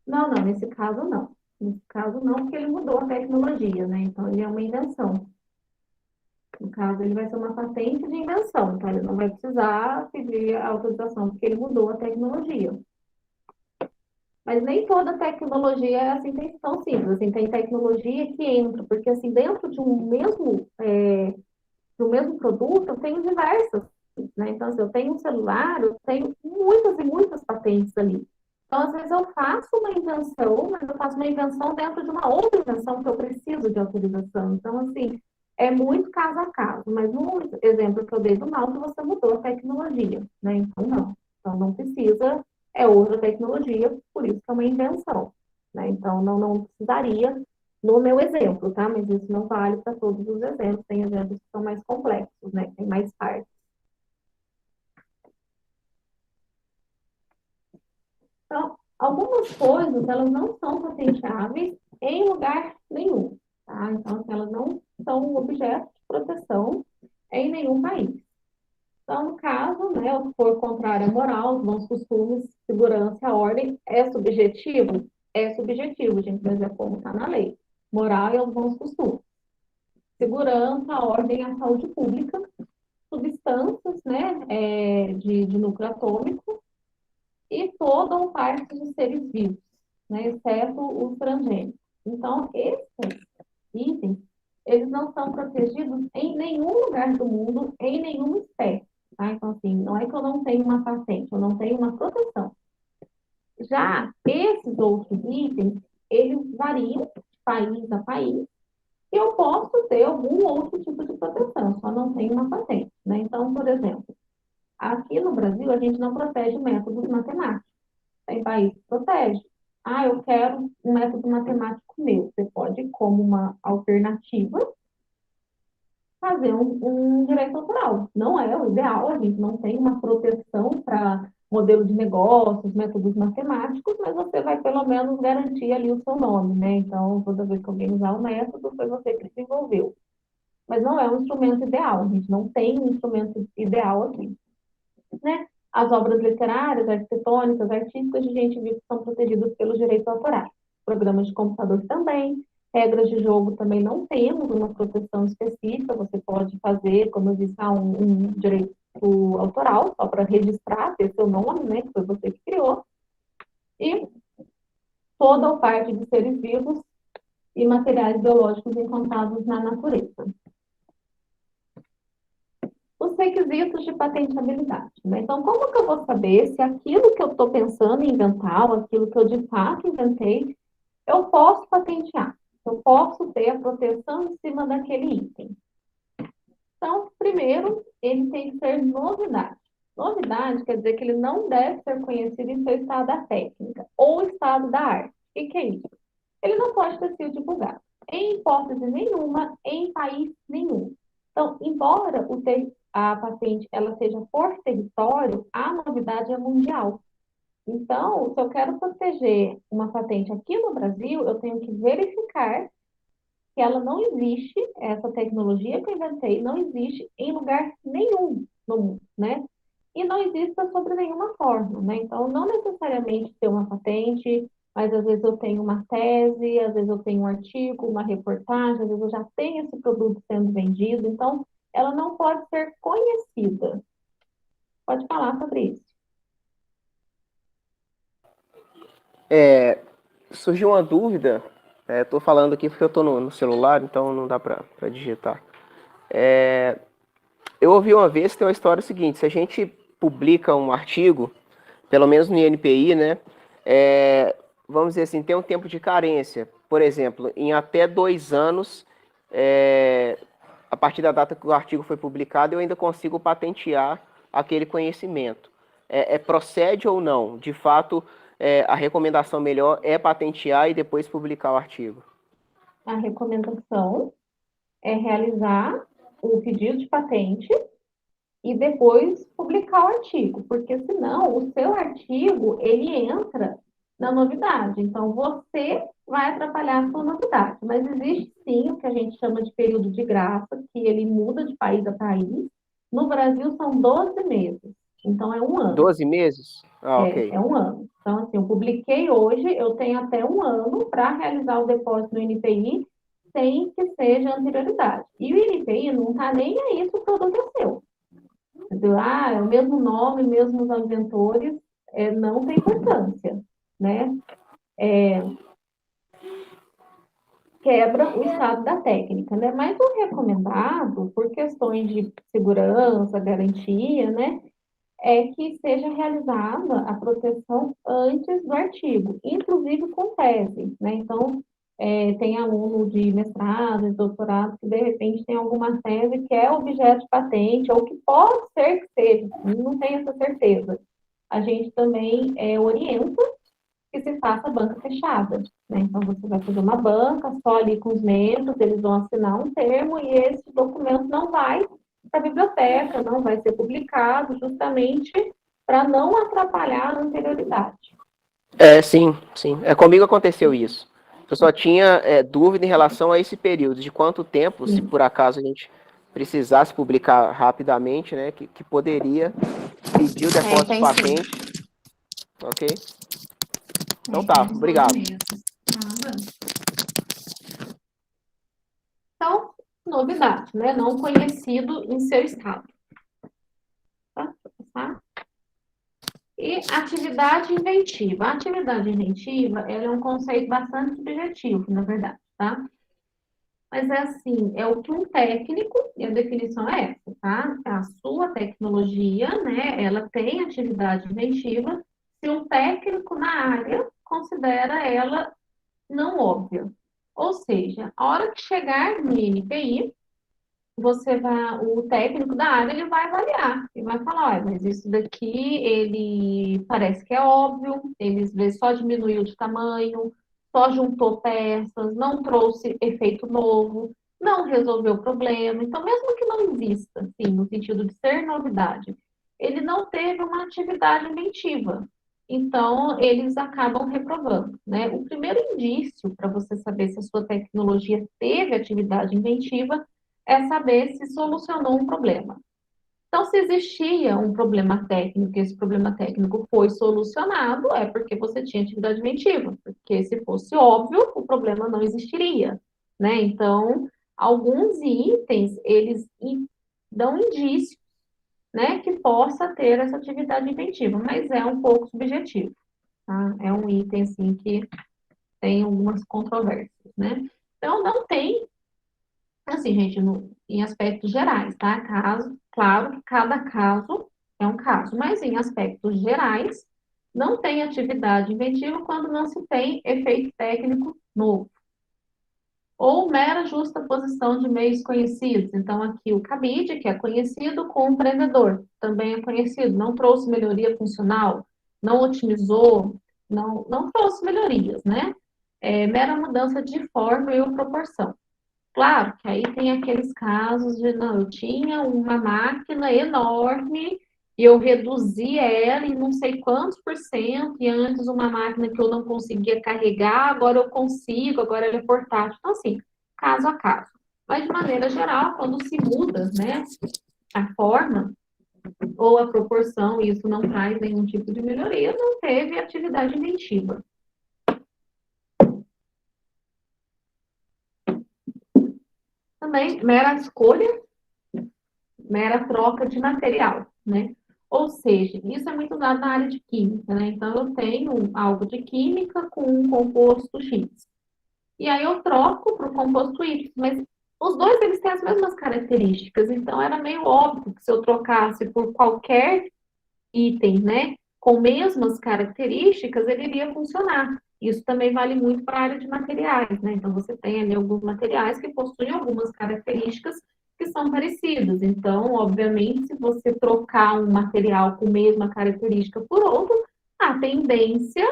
Não, nesse caso não. Nesse caso não, porque ele mudou a tecnologia, né? Então ele é uma invenção. No caso, ele vai ser uma patente de invenção, então ele não vai precisar pedir a autorização, porque ele mudou a tecnologia. Mas nem toda tecnologia é assim tão simples. Assim, tem tecnologia que entra, porque assim, dentro de um mesmo produto, eu tenho diversas, né? Então, se eu tenho um celular, eu tenho muitas e muitas patentes ali. Então, às vezes eu faço uma invenção, mas eu faço uma invenção dentro de uma outra invenção que eu preciso de autorização. Então, assim, é muito caso a caso. Mas no exemplo que eu dei do Malta, você mudou a tecnologia, né? Então, não. Então, não precisa, é outra tecnologia, por isso que é uma invenção, né? Então, não precisaria no meu exemplo, tá? Mas isso não vale para todos os exemplos. Tem exemplos que são mais complexos, né? Tem mais partes. Então, algumas coisas, elas não são patenteáveis em lugar nenhum, tá? Então, assim, elas não são objeto de proteção em nenhum país. Então, no caso, né, o que for contrário à moral, os bons costumes, segurança, a ordem, é subjetivo? É subjetivo, gente, mas é como está na lei. Moral e os bons costumes. Segurança, a ordem e a saúde pública. Substâncias, né, de núcleo atômico e toda ou parte de seres vivos, né, exceto os transgênicos. Então, esses itens, eles não são protegidos em nenhum lugar do mundo, em nenhuma espécie. Tá? Então, assim, não é que eu não tenho uma patente, eu não tenho uma proteção. Já esses outros itens, eles variam de país a país, e eu posso ter algum outro tipo de proteção, só não tenho uma patente. Né? Então, por exemplo, aqui no Brasil, a gente não protege métodos matemáticos. Tem país que protege. Ah, eu quero um método matemático meu. Você pode, como uma alternativa, fazer um direito autoral. Não é o ideal, a gente não tem uma proteção para modelo de negócios, métodos matemáticos, mas você vai pelo menos garantir ali o seu nome, né? Então, toda vez que alguém usar o método, foi você que desenvolveu. Mas não é um instrumento ideal, a gente não tem um instrumento ideal aqui, né? As obras literárias, arquitetônicas, artísticas de gente viva são protegidas pelos direitos autorais. Programas de computador também, regras de jogo também não temos uma proteção específica, você pode fazer, como eu disse, um direito autoral, só para registrar, ter seu nome, né, que foi você que criou, e toda a parte de seres vivos e materiais biológicos encontrados na natureza. Os requisitos de patentabilidade. Né? Então, como que eu vou saber se aquilo que eu estou pensando em inventar, ou aquilo que eu de fato inventei, eu posso patentear? Eu posso ter a proteção em cima daquele item. Então, primeiro, ele tem que ser novidade. Novidade quer dizer que ele não deve ser conhecido em seu estado da técnica ou estado da arte. O que é isso? Ele não pode ter sido divulgado em hipótese nenhuma, em país nenhum. Então, embora a patente ela seja por território, a novidade é mundial. Então, se eu quero proteger uma patente aqui no Brasil, eu tenho que verificar que ela não existe, essa tecnologia que eu inventei não existe em lugar nenhum no mundo, né? E não existe sobre nenhuma forma, né? Então, não necessariamente ter uma patente, mas às vezes eu tenho uma tese, às vezes eu tenho um artigo, uma reportagem, às vezes eu já tenho esse produto sendo vendido, então ela não pode ser conhecida. Pode falar sobre isso. Surgiu uma dúvida, estou falando aqui porque eu estou no celular, então não dá para digitar. Eu ouvi uma vez que tem uma história seguinte: se a gente publica um artigo, pelo menos no INPI, né, vamos dizer assim, tem um tempo de carência. Por exemplo, em até 2 anos, a partir da data que o artigo foi publicado, eu ainda consigo patentear aquele conhecimento. Procede ou não? De fato, a recomendação melhor é patentear e depois publicar o artigo. A recomendação é realizar o pedido de patente e depois publicar o artigo, porque senão o seu artigo ele entra na novidade. Então você vai atrapalhar a sua novidade. Mas existe sim o que a gente chama de período de graça, que ele muda de país a país. No Brasil são 12 meses, então é um ano. 12 meses? Ah, ok. É um ano. Então, assim, eu publiquei hoje, eu tenho até um ano para realizar o depósito no NPI sem que seja anterioridade. E o NPI não está nem aí se o produto é seu. Entendeu? Ah, é o mesmo nome, mesmos inventores, não tem importância, né? Quebra o estado da técnica, né? Mas o recomendado, por questões de segurança, garantia, né? é que seja realizada a proteção antes do artigo, inclusive com tese, né? Então, tem aluno de mestrado, de doutorado, que de repente tem alguma tese que é objeto de patente, ou que pode ser que seja, não tenho essa certeza. A gente também orienta que se faça banca fechada, né? Então, você vai fazer uma banca só ali com os membros, eles vão assinar um termo e esse documento não vai para a biblioteca, não vai ser publicado, justamente para não atrapalhar a anterioridade. Sim, sim. Comigo aconteceu isso. Eu só tinha dúvida em relação a esse período, de quanto tempo, se Sim. por acaso a gente precisasse publicar rapidamente, né, que poderia pedir o depósito de Tem sim. patente, ok? Então Tem tá, uns 9 obrigado. meses. Nada. Então, novidade, né? Não conhecido em seu estado. Tá? Tá? E atividade inventiva. A atividade inventiva, ela é um conceito bastante subjetivo, na verdade, tá? Mas é assim, é o que um técnico, e a definição é essa, tá? A sua tecnologia, né, ela tem atividade inventiva se um técnico na área considera ela não óbvia. Ou seja, a hora que chegar no INPI, o técnico da área, ele vai avaliar e vai falar, olha, mas isso daqui, ele parece que é óbvio, ele vê só diminuiu de tamanho, só juntou peças, não trouxe efeito novo, não resolveu o problema. Então, mesmo que não exista, assim, no sentido de ser novidade, ele não teve uma atividade inventiva. Então, eles acabam reprovando, né? O primeiro indício para você saber se a sua tecnologia teve atividade inventiva é saber se solucionou um problema. Então, se existia um problema técnico e esse problema técnico foi solucionado, é porque você tinha atividade inventiva, porque se fosse óbvio, o problema não existiria, né? Então, alguns itens, eles dão indício, né, que possa ter essa atividade inventiva, mas é um pouco subjetivo, tá? É um item, assim, que tem algumas controvérsias, né? Então, não tem assim, gente, em aspectos gerais, tá? Claro que cada caso é um caso, mas em aspectos gerais, não tem atividade inventiva quando não se tem efeito técnico novo. Ou mera justaposição de meios conhecidos. Então, aqui o cabide, que é conhecido, com o prendedor, também é conhecido, não trouxe melhoria funcional, não otimizou, não trouxe melhorias, né? Mera mudança de forma e proporção. Claro que aí tem aqueles casos de, não, eu tinha uma máquina enorme e eu reduzi ela em não sei quantos por cento, e antes uma máquina que eu não conseguia carregar, agora eu consigo, agora ela é portátil. Então, assim, caso a caso. Mas, de maneira geral, quando se muda, né, a forma ou a proporção, e isso não traz nenhum tipo de melhoria, não teve atividade inventiva. Também, mera escolha, mera troca de material, né? Ou seja, isso é muito usado na área de química, né? Então, eu tenho algo de química com um composto X. E aí eu troco para o composto Y, mas os dois, eles têm as mesmas características. Então, era meio óbvio que se eu trocasse por qualquer item, né, com mesmas características, ele iria funcionar. Isso também vale muito para a área de materiais, né? Então, você tem ali alguns materiais que possuem algumas características que são parecidas. Então, obviamente, se você trocar um material com a mesma característica por outro, a tendência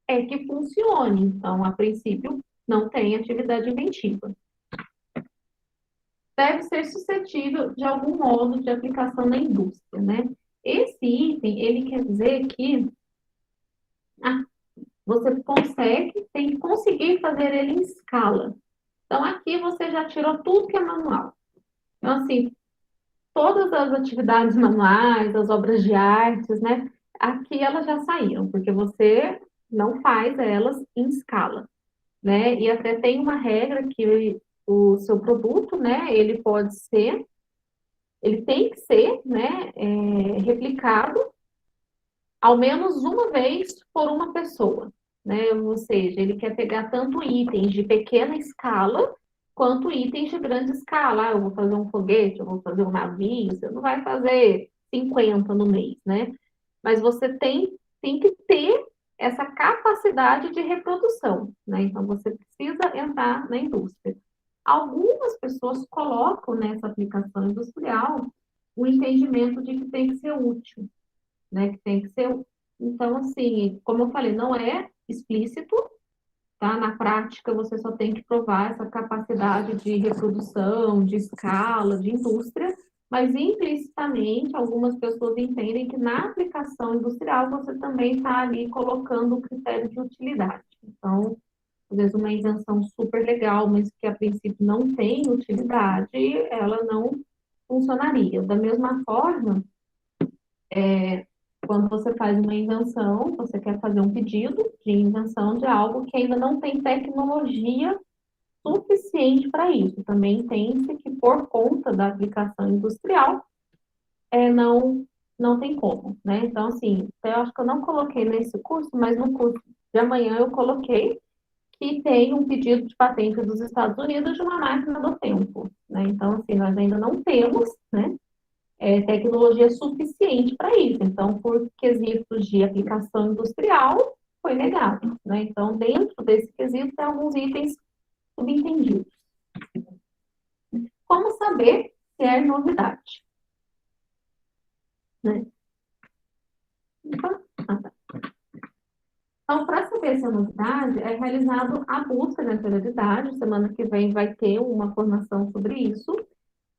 é que funcione. Então, a princípio, não tem atividade inventiva. Deve ser suscetível de algum modo de aplicação na indústria, né? Esse item, ele quer dizer que você consegue, tem que conseguir fazer ele em escala. Então, aqui você já tirou tudo que é manual. Então, assim, todas as atividades manuais, as obras de artes, né? Aqui elas já saíram, porque você não faz elas em escala, né? E até tem uma regra que o seu produto, né? Ele tem que ser, né? Replicado ao menos uma vez por uma pessoa, né? Ou seja, ele quer pegar tanto itens de pequena escala quanto itens de grande escala. Ah, eu vou fazer um foguete, eu vou fazer um navio, você não vai fazer 50 no mês, né? Mas você tem que ter essa capacidade de reprodução, né? Então, você precisa entrar na indústria. Algumas pessoas colocam nessa aplicação industrial o entendimento de que tem que ser útil, né? Que tem que ser. Então, assim, como eu falei, não é explícito, tá? Na prática, você só tem que provar essa capacidade de reprodução, de escala, de indústria, mas implicitamente algumas pessoas entendem que na aplicação industrial você também está ali colocando o critério de utilidade. Então, às vezes uma invenção super legal, mas que a princípio não tem utilidade, ela não funcionaria. Da mesma forma, quando você faz uma invenção, você quer fazer um pedido de invenção de algo que ainda não tem tecnologia suficiente para isso. Também entende que por conta da aplicação industrial, não, não tem como, né? Então, assim, eu acho que eu não coloquei nesse curso, mas no curso de amanhã eu coloquei que tem um pedido de patente dos Estados Unidos de uma máquina do tempo, né? Então, assim, nós ainda não temos, né, tecnologia suficiente para isso. Então, por quesitos de aplicação industrial, foi negado, né? Então, dentro desse quesito, tem alguns itens subentendidos. Como saber se é novidade? Né? Então, para saber se é novidade, é realizado a busca de anterioridade. Semana que vem vai ter uma formação sobre isso.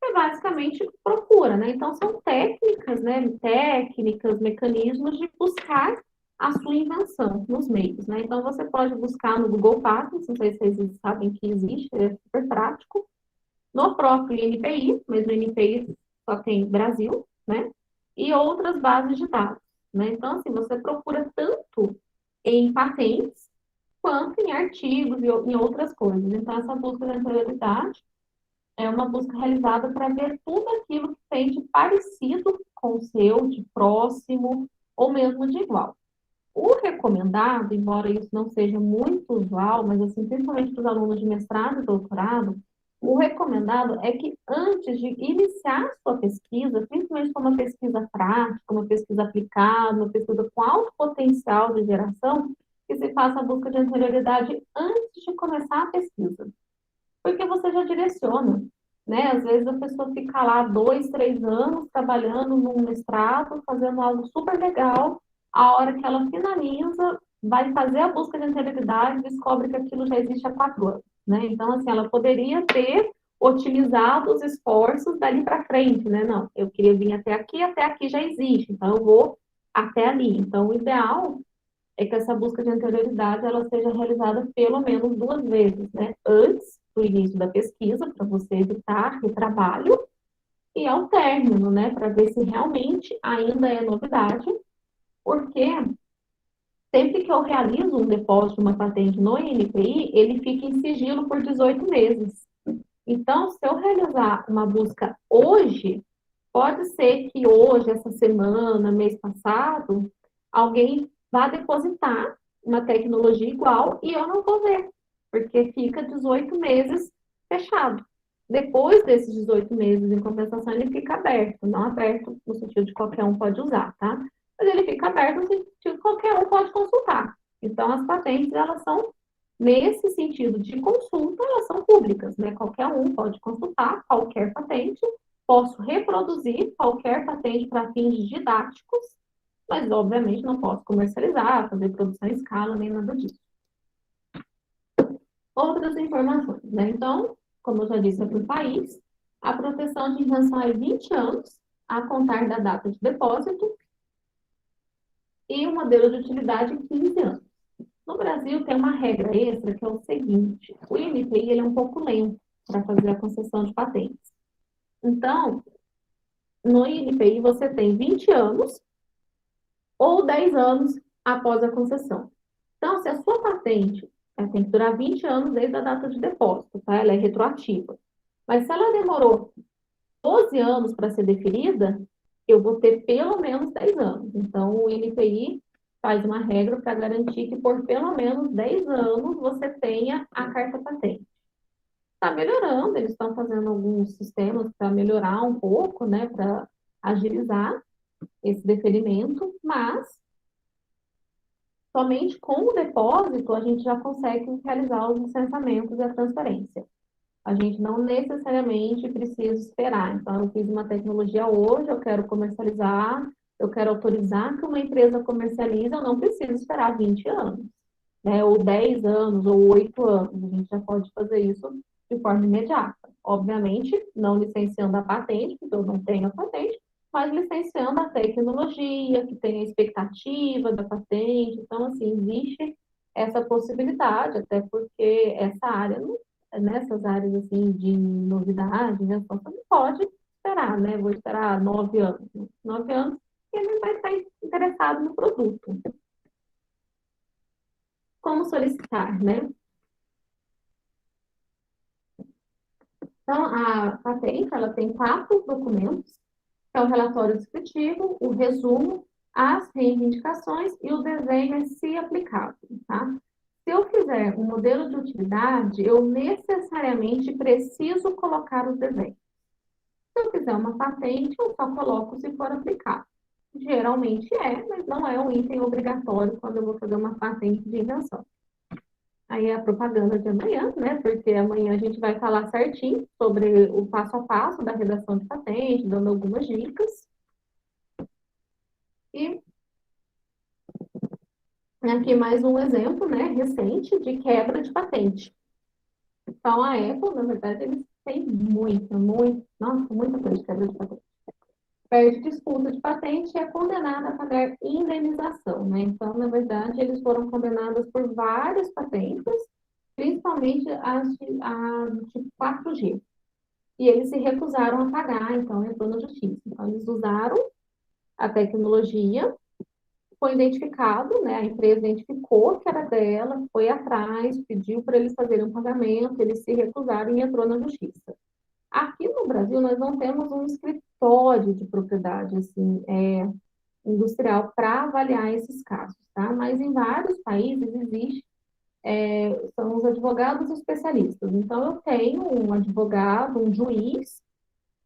É basicamente procura, né? Então, são técnicas, né? Técnicas, mecanismos de buscar a sua invenção nos meios, né? Então, você pode buscar no Google Patents, não sei se vocês sabem que existe, é super prático. No próprio INPI, mas no INPI só tem Brasil, né? E outras bases de dados, né? Então, assim, você procura tanto em patentes quanto em artigos e em outras coisas. Então, essa busca da anterioridade é uma busca realizada para ver tudo aquilo que tem de parecido com o seu, de próximo ou mesmo de igual. O recomendado, embora isso não seja muito usual, mas assim, principalmente para os alunos de mestrado e doutorado, o recomendado é que antes de iniciar sua pesquisa, principalmente com uma pesquisa prática, uma pesquisa aplicada, uma pesquisa com alto potencial de geração, que se faça a busca de anterioridade antes de começar a pesquisa. Porque você já direciona, né? Às vezes a pessoa fica lá 2, 3 anos trabalhando num mestrado, fazendo algo super legal, a hora que ela finaliza, vai fazer a busca de anterioridade, descobre que aquilo já existe há 4 anos, né? Então, assim, ela poderia ter otimizado os esforços dali para frente, né? Não, eu queria vir até aqui já existe, então eu vou até ali. Então, o ideal é que essa busca de anterioridade ela seja realizada pelo menos 2 vezes, né? Antes do início da pesquisa, para você evitar retrabalho, e ao término, né? Para ver se realmente ainda é novidade, porque sempre que eu realizo um depósito de uma patente no INPI, ele fica em sigilo por 18 meses. Então, se eu realizar uma busca hoje, pode ser que hoje, essa semana, mês passado, alguém vá depositar uma tecnologia igual e eu não vou ver, porque fica 18 meses fechado. Depois desses 18 meses, em compensação, ele fica aberto, não aberto no sentido de qualquer um pode usar, tá? Mas ele fica aberto no sentido de qualquer um pode consultar. Então, as patentes, elas são, nesse sentido de consulta, elas são públicas, né? Qualquer um pode consultar qualquer patente. Posso reproduzir qualquer patente para fins didáticos, mas obviamente não posso comercializar, fazer produção em escala, nem nada disso. Outras informações, né? Então, como eu já disse, é para o país, a proteção de invenção é 20 anos, a contar da data de depósito, e o modelo de utilidade 15 anos. No Brasil, tem uma regra extra que é o seguinte: o INPI ele é um pouco lento para fazer a concessão de patentes. Então, no INPI, você tem 20 anos ou 10 anos após a concessão. Então, se a sua patente tem que durar 20 anos desde a data de depósito, tá? Ela é retroativa. Mas se ela demorou 12 anos para ser deferida, eu vou ter pelo menos 10 anos. Então, o INPI faz uma regra para garantir que por pelo menos 10 anos você tenha a carta patente. Está melhorando, eles estão fazendo alguns sistemas para melhorar um pouco, né, para agilizar, esse deferimento, mas somente com o depósito a gente já consegue realizar os licenciamentos e a transferência. A gente não necessariamente precisa esperar. Então, eu fiz uma tecnologia hoje, eu quero comercializar, eu quero autorizar que uma empresa comercialize, eu não preciso esperar 20 anos, né? Ou 10 anos, ou 8 anos. A gente já pode fazer isso de forma imediata. Obviamente, não licenciando a patente, porque eu não tenho a patente, mas licenciando a tecnologia, que tem a expectativa da patente. Então, assim, existe essa possibilidade, até porque essa área, nessas áreas, assim, de novidade, né, você não pode esperar, né? Vou esperar 9 anos. 9 anos, ele vai estar interessado no produto. Como solicitar, né? Então, a patente, ela tem 4 documentos, que é o relatório descritivo, o resumo, as reivindicações e o desenho se aplicável, tá? Se eu fizer um modelo de utilidade, eu necessariamente preciso colocar os desenhos. Se eu fizer uma patente, eu só coloco se for aplicável. Geralmente é, mas não é um item obrigatório quando eu vou fazer uma patente de invenção. Aí é a propaganda de amanhã, né? Porque amanhã a gente vai falar certinho sobre o passo a passo da redação de patente, dando algumas dicas. E aqui mais um exemplo, né, recente de quebra de patente. Então, a Apple, na verdade, eles têm muita coisa de quebra de patente. Perde disputa de patente e é condenada a pagar indenização, né? Então, na verdade, eles foram condenados por várias patentes, principalmente a do tipo 4G. E eles se recusaram a pagar, então entrou na justiça. Então, eles usaram a tecnologia, foi identificado, né? A empresa identificou que era dela, foi atrás, pediu para eles fazerem um pagamento, eles se recusaram e entrou na justiça. Aqui no Brasil, nós não temos um escritório de propriedade, assim, industrial para avaliar esses casos, tá? Mas em vários países existe, são os advogados especialistas. Então, eu tenho um advogado, um juiz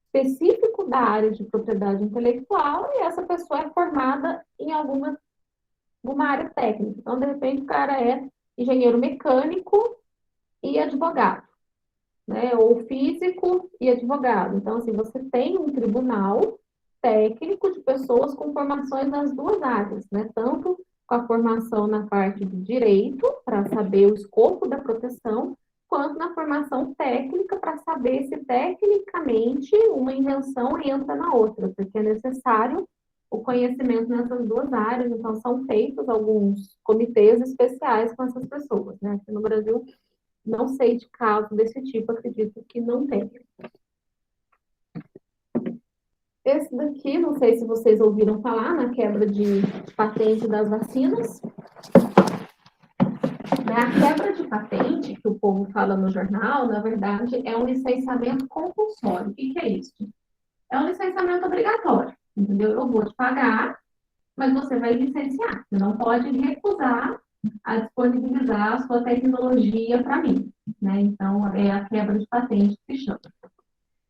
específico da área de propriedade intelectual e essa pessoa é formada em alguma área técnica. Então, de repente, o cara é engenheiro mecânico e advogado, né? Ou físico e advogado. Então, assim, você tem um tribunal técnico de pessoas com formações nas duas áreas, né? Tanto com a formação na parte de direito, para saber o escopo da proteção, quanto na formação técnica, para saber se tecnicamente uma invenção entra na outra, porque é necessário o conhecimento nessas duas áreas, então são feitos alguns comitês especiais com essas pessoas, né? Aqui no Brasil, não sei de caso desse tipo, acredito que não tem. Esse daqui, não sei se vocês ouviram falar na quebra de patente das vacinas. A quebra de patente, que o povo fala no jornal, na verdade, é um licenciamento compulsório. O que é isso? É um licenciamento obrigatório, entendeu? Eu vou te pagar, mas você vai licenciar. Você não pode recusar a disponibilizar a sua tecnologia para mim, né? Então, é a quebra de patente que se chama.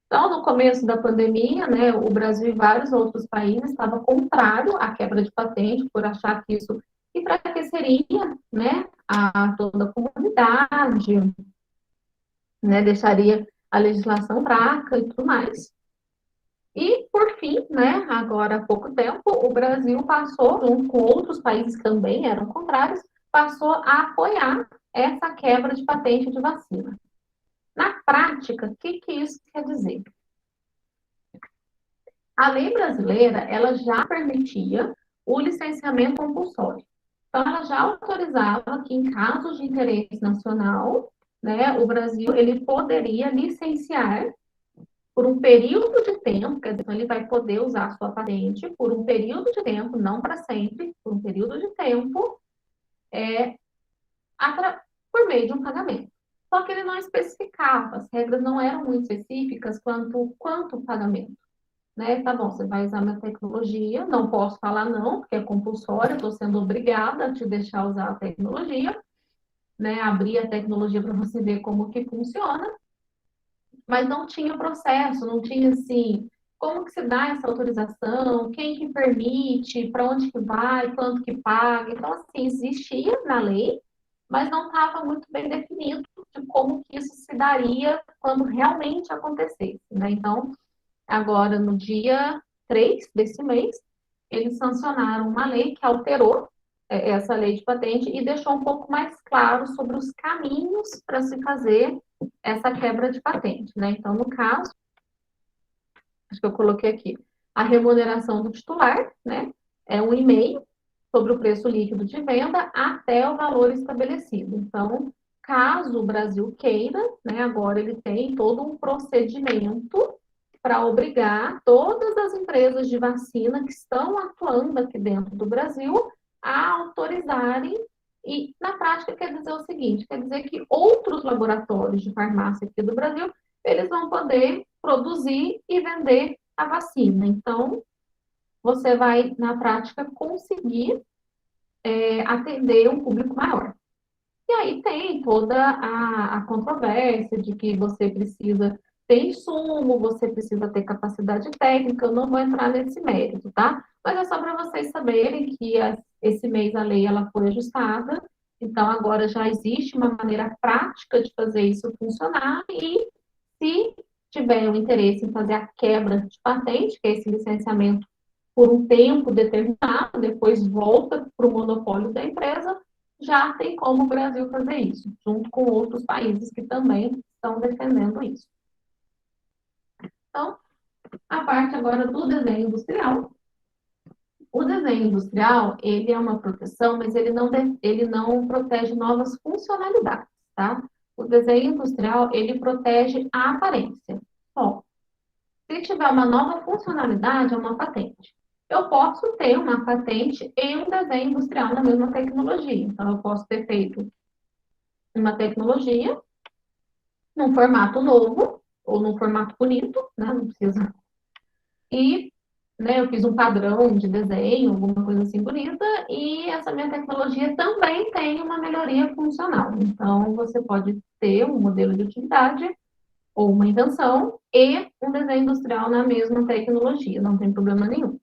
Então, no começo da pandemia, né, o Brasil e vários outros países estavam contrário à quebra de patente, por achar que isso enfraqueceria, né, a toda a comunidade, né, deixaria a legislação fraca e tudo mais. E, por fim, né, agora há pouco tempo, o Brasil passou, junto com outros países que também eram contrários, passou a apoiar essa quebra de patente de vacina. Na prática, o que isso quer dizer? A lei brasileira, ela já permitia o licenciamento compulsório. Então, ela já autorizava que, em casos de interesse nacional, né, o Brasil ele poderia licenciar por um período de tempo, quer dizer, ele vai poder usar a sua patente por um período de tempo, não para sempre, por um período de tempo, é, por meio de um pagamento. Só que ele não especificava, as regras não eram muito específicas quanto o pagamento. Né? Tá bom, você vai usar minha tecnologia, não posso falar não, porque é compulsório, estou sendo obrigada a te deixar usar a tecnologia, né? Abrir a tecnologia para você ver como que funciona, mas não tinha processo, não tinha assim, como que se dá essa autorização, quem que permite, para onde que vai, quanto que paga. Então, assim, existia na lei, mas não estava muito bem definido de como que isso se daria quando realmente acontecesse, né? Então, agora, no dia 3 desse mês, eles sancionaram uma lei que alterou essa lei de patente e deixou um pouco mais claro sobre os caminhos para se fazer essa quebra de patente, né? Então, no caso, acho que eu coloquei aqui, a remuneração do titular, né? É um e-mail sobre o preço líquido de venda até o valor estabelecido. Então, caso o Brasil queira, né, agora ele tem todo um procedimento para obrigar todas as empresas de vacina que estão atuando aqui dentro do Brasil a autorizarem, e na prática quer dizer o seguinte, quer dizer que outros laboratórios de farmácia aqui do Brasil, eles vão poder produzir e vender a vacina. Então, você vai, na prática, conseguir atender um público maior. E aí tem toda a controvérsia de que você precisa ter insumo, você precisa ter capacidade técnica, eu não vou entrar nesse mérito, tá? Mas é só para vocês saberem que esse mês a lei ela foi ajustada, então agora já existe uma maneira prática de fazer isso funcionar e se tiver o interesse em fazer a quebra de patente, que é esse licenciamento por um tempo determinado, depois volta para o monopólio da empresa, já tem como o Brasil fazer isso, junto com outros países que também estão defendendo isso. Então, a parte agora do desenho industrial. O desenho industrial, ele é uma proteção, mas ele não protege novas funcionalidades, tá? O desenho industrial, ele protege a aparência. Bom, se tiver uma nova funcionalidade, é uma patente. Eu posso ter uma patente em um desenho industrial na mesma tecnologia. Então, eu posso ter feito uma tecnologia num formato novo, ou num formato bonito, né? Não precisa. E, né, eu fiz um padrão de desenho, alguma coisa assim bonita, e essa minha tecnologia também tem uma melhoria funcional. Então, você pode ter um modelo de utilidade ou uma invenção e um desenho industrial na mesma tecnologia, não tem problema nenhum.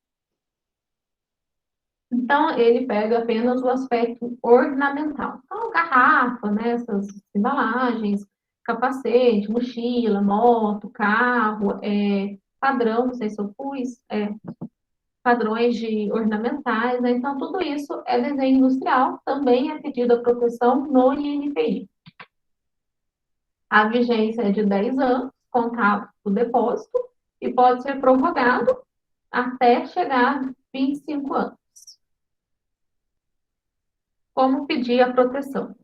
Então, ele pega apenas o aspecto ornamental. Então, garrafa, né, essas embalagens, capacete, mochila, moto, carro, padrão, não sei se eu pus, padrões de ornamentais, né? Então, tudo isso é desenho industrial, também é pedido a proteção no INPI. A vigência é de 10 anos, contado do depósito, e pode ser prorrogado até chegar a 25 anos. Como pedir a proteção?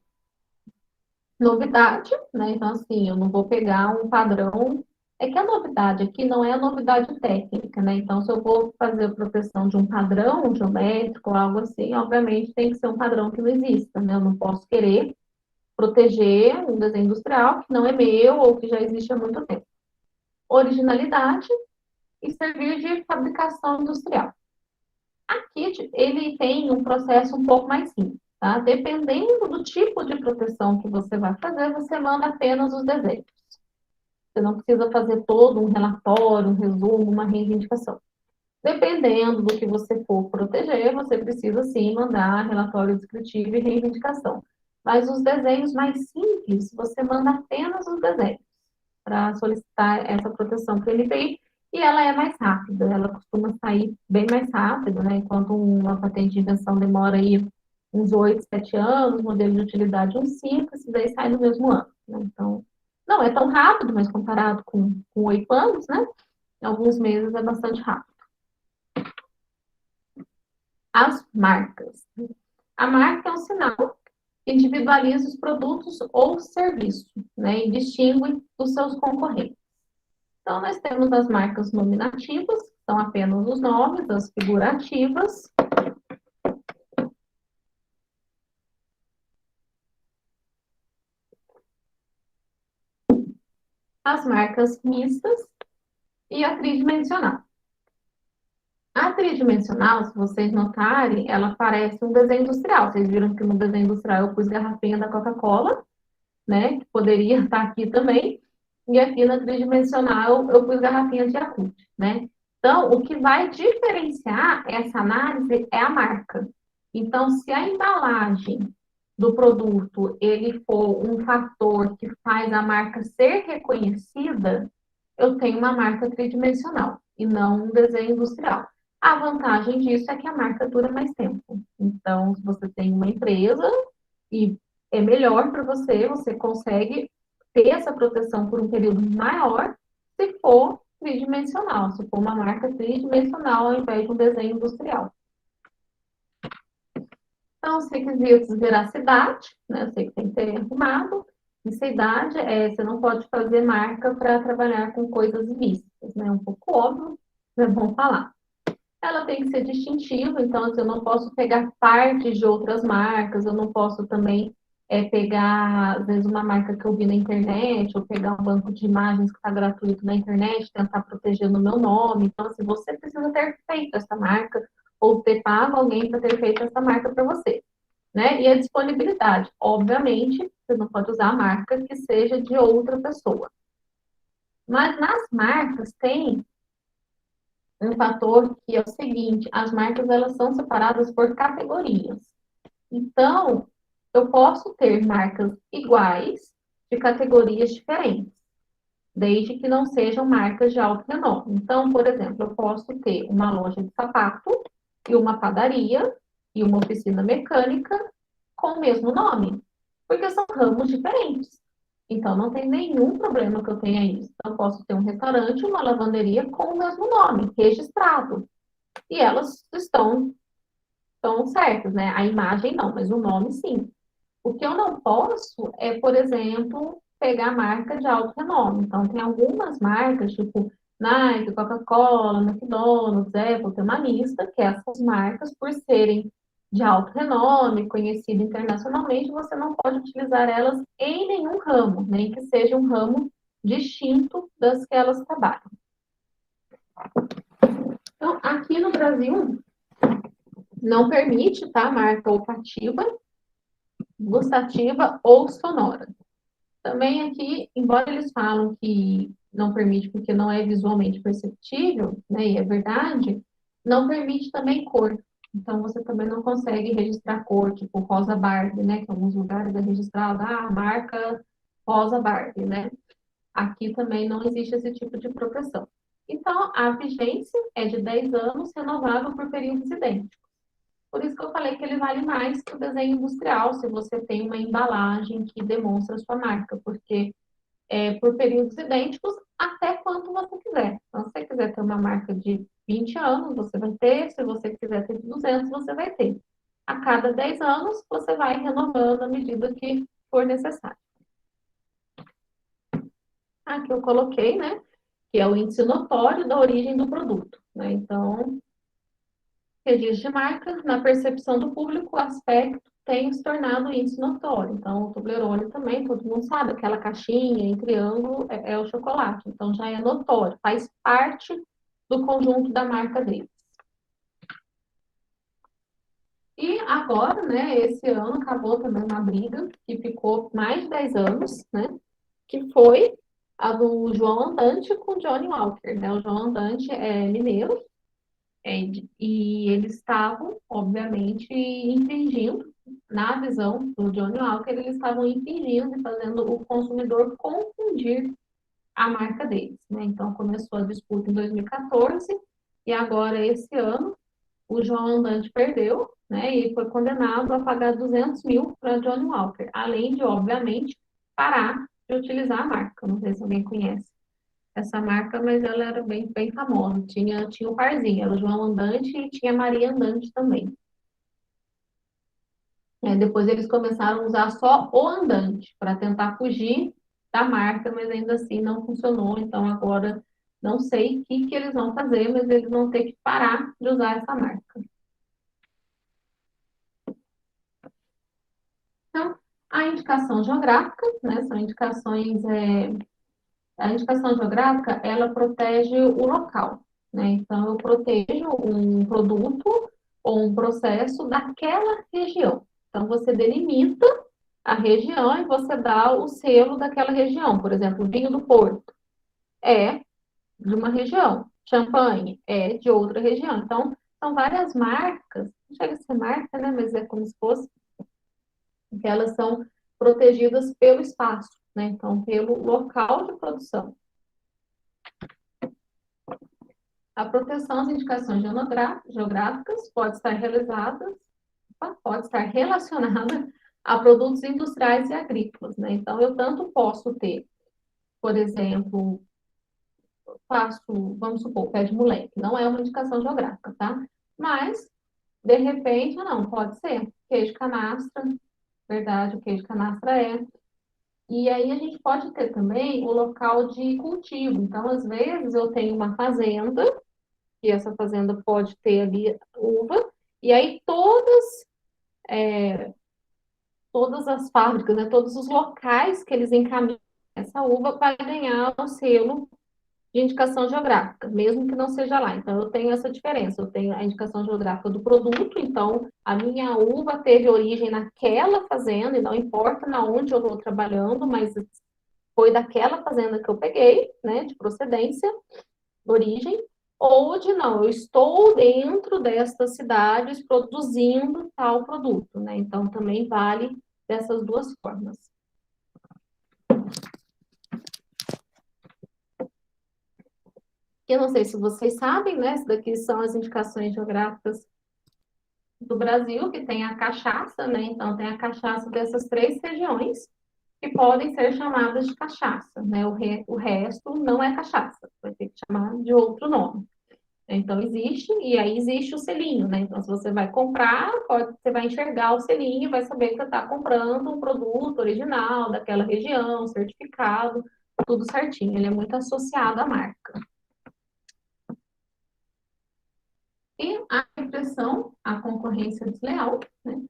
Novidade, né? Então, assim, eu não vou pegar um padrão. É que a novidade aqui não é a novidade técnica, né? Então, se eu vou fazer a proteção de um padrão geométrico ou algo assim, obviamente tem que ser um padrão que não exista, né? Eu não posso querer proteger um desenho industrial que não é meu ou que já existe há muito tempo. Originalidade e servir de fabricação industrial. Aqui ele tem um processo um pouco mais simples, tá? Dependendo do tipo de proteção que você vai fazer, você manda apenas os desenhos. Você não precisa fazer todo um relatório, um resumo, uma reivindicação. Dependendo do que você for proteger, você precisa sim mandar relatório descritivo e reivindicação. Mas os desenhos mais simples, você manda apenas os desenhos para solicitar essa proteção para o NPI, e ela é mais rápida, ela costuma sair bem mais rápido, né? Enquanto uma patente de invenção demora aí uns 8, 7 anos, modelo de utilidade uns 5, isso daí sai no mesmo ano, né? Então, não é tão rápido, mas comparado com 8 anos, né? Em alguns meses é bastante rápido. As marcas. A marca é um sinal que individualiza os produtos ou serviços, né? E distingue dos seus concorrentes. Então, nós temos as marcas nominativas, que são apenas os nomes, as figurativas. As marcas mistas e a tridimensional. A tridimensional, se vocês notarem, ela parece um desenho industrial. Vocês viram que no desenho industrial eu pus garrafinha da Coca-Cola, né? Que poderia estar aqui também. E aqui na tridimensional eu pus garrafinha de Yakult, né? Então, o que vai diferenciar essa análise é a marca. Então, se a embalagem do produto ele for um fator que faz a marca ser reconhecida, eu tenho uma marca tridimensional e não um desenho industrial. A vantagem disso é que a marca dura mais tempo. Então, se você tem uma empresa e é melhor para você, você consegue ter essa proteção por um período maior se for tridimensional, se for uma marca tridimensional ao invés de um desenho industrial. Então, os requisitos de veracidade, né? Eu sei que tem que ser arrumado. Veracidade você não pode fazer marca para trabalhar com coisas ilícitas, né? Um pouco óbvio, é bom falar. Ela tem que ser distintiva, então assim, eu não posso pegar partes de outras marcas, eu não posso também pegar, às vezes, uma marca que eu vi na internet, ou pegar um banco de imagens que está gratuito na internet, tentar proteger no meu nome. Então, assim, você precisa ter feito essa marca, ou ter pago alguém para ter feito essa marca para você. Né? E a disponibilidade. Obviamente, você não pode usar a marca que seja de outra pessoa. Mas nas marcas tem um fator que é o seguinte, as marcas elas são separadas por categorias. Então, eu posso ter marcas iguais de categorias diferentes, desde que não sejam marcas de alto renome. Então, por exemplo, eu posso ter uma loja de sapato e uma padaria e uma oficina mecânica com o mesmo nome, porque são ramos diferentes. Então, não tem nenhum problema que eu tenha isso. Então, eu posso ter um restaurante e uma lavanderia com o mesmo nome, registrado. E elas estão certas, né? A imagem não, mas o nome sim. O que eu não posso é, por exemplo, pegar marca de alto renome. Então, tem algumas marcas, tipo Nike, Coca-Cola, McDonald's, Apple, tem uma lista que essas marcas, por serem de alto renome, conhecidas internacionalmente, você não pode utilizar elas em nenhum ramo, nem que seja um ramo distinto das que elas trabalham. Então, aqui no Brasil, não permite, tá? Marca olfativa, gustativa ou sonora. Também aqui, embora eles falam que não permite porque não é visualmente perceptível, né, e é verdade, não permite também cor. Então, você também não consegue registrar cor, tipo rosa Barbie, né, que em alguns lugares é registrado, marca rosa Barbie, né. Aqui também não existe esse tipo de proteção. Então, a vigência é de 10 anos, renovável por períodos idênticos. Por isso que eu falei que ele vale mais que o desenho industrial, se você tem uma embalagem que demonstra a sua marca, porque por períodos idênticos até quanto você quiser. Então, se você quiser ter uma marca de 20 anos, você vai ter. Se você quiser ter de 200, você vai ter. A cada 10 anos, você vai renovando à medida que for necessário. Aqui eu coloquei, né, que é o índice notório da origem do produto. Né? Então, registro de marca, na percepção do público, o aspecto tem se tornado índice notório. Então, o Toblerone também, todo mundo sabe, aquela caixinha em triângulo é o chocolate. Então, já é notório, faz parte do conjunto da marca deles. E agora, né, esse ano acabou também uma briga que ficou mais de 10 anos, né, que foi a do João Andante com o Johnny Walker, né? O João Andante é mineiro, e eles estavam, obviamente, infringindo, na visão do Johnny Walker, eles estavam infringindo e fazendo o consumidor confundir a marca deles. Né? Então, começou a disputa em 2014 e agora, esse ano, o João Andante perdeu, né, e foi condenado a pagar 200 mil para Johnny Walker, além de, obviamente, parar de utilizar a marca. Não sei se alguém conhece essa marca, mas ela era bem, bem famosa. Tinha um parzinho, era o João Andante e tinha a Maria Andante também. Depois eles começaram a usar só o Andante, para tentar fugir da marca, mas ainda assim não funcionou. Então agora não sei o que eles vão fazer, mas eles vão ter que parar de usar essa marca. Então, a indicação geográfica, né, são indicações a indicação geográfica, ela protege o local, né? Então, eu protejo um produto ou um processo daquela região. Então, você delimita a região e você dá o selo daquela região. Por exemplo, o vinho do Porto é de uma região. champanhe é de outra região. Então, são várias marcas, não chega a ser marca, né? Mas é como se fosse, que elas são protegidas pelo espaço, né? Então, pelo local de produção. A proteção às indicações geográficas pode estar relacionada a produtos industriais e agrícolas, né? Então, eu tanto posso ter, por exemplo, vamos supor, pé de moleque, não é uma indicação geográfica, tá? Mas, de repente, não, pode ser. Queijo canastra, verdade, o queijo canastra é. E aí a gente pode ter também o local de cultivo. Então, às vezes, eu tenho uma fazenda, e essa fazenda pode ter ali uva, e aí todas as fábricas, né, todos os locais que eles encaminham essa uva vai ganhar o selo de indicação geográfica, mesmo que não seja lá. Então, eu tenho essa diferença. Eu tenho a indicação geográfica do produto, então, a minha uva teve origem naquela fazenda, e não importa na onde eu estou trabalhando, mas foi daquela fazenda que eu peguei, né, de procedência, origem, ou de não, eu estou dentro destas cidades produzindo tal produto, né? Então, também vale dessas duas formas. Eu não sei se vocês sabem, né? Isso daqui são as indicações geográficas do Brasil, que tem a cachaça, né? Então, tem a cachaça dessas três regiões, que podem ser chamadas de cachaça, né? O resto não é cachaça, vai ter que chamar de outro nome. Então, existe, e aí existe o selinho, né? Então, se você vai comprar, você vai enxergar o selinho, vai saber que você está comprando um produto original daquela região, certificado, tudo certinho. Ele é muito associado à marca. E a repressão à concorrência desleal, né?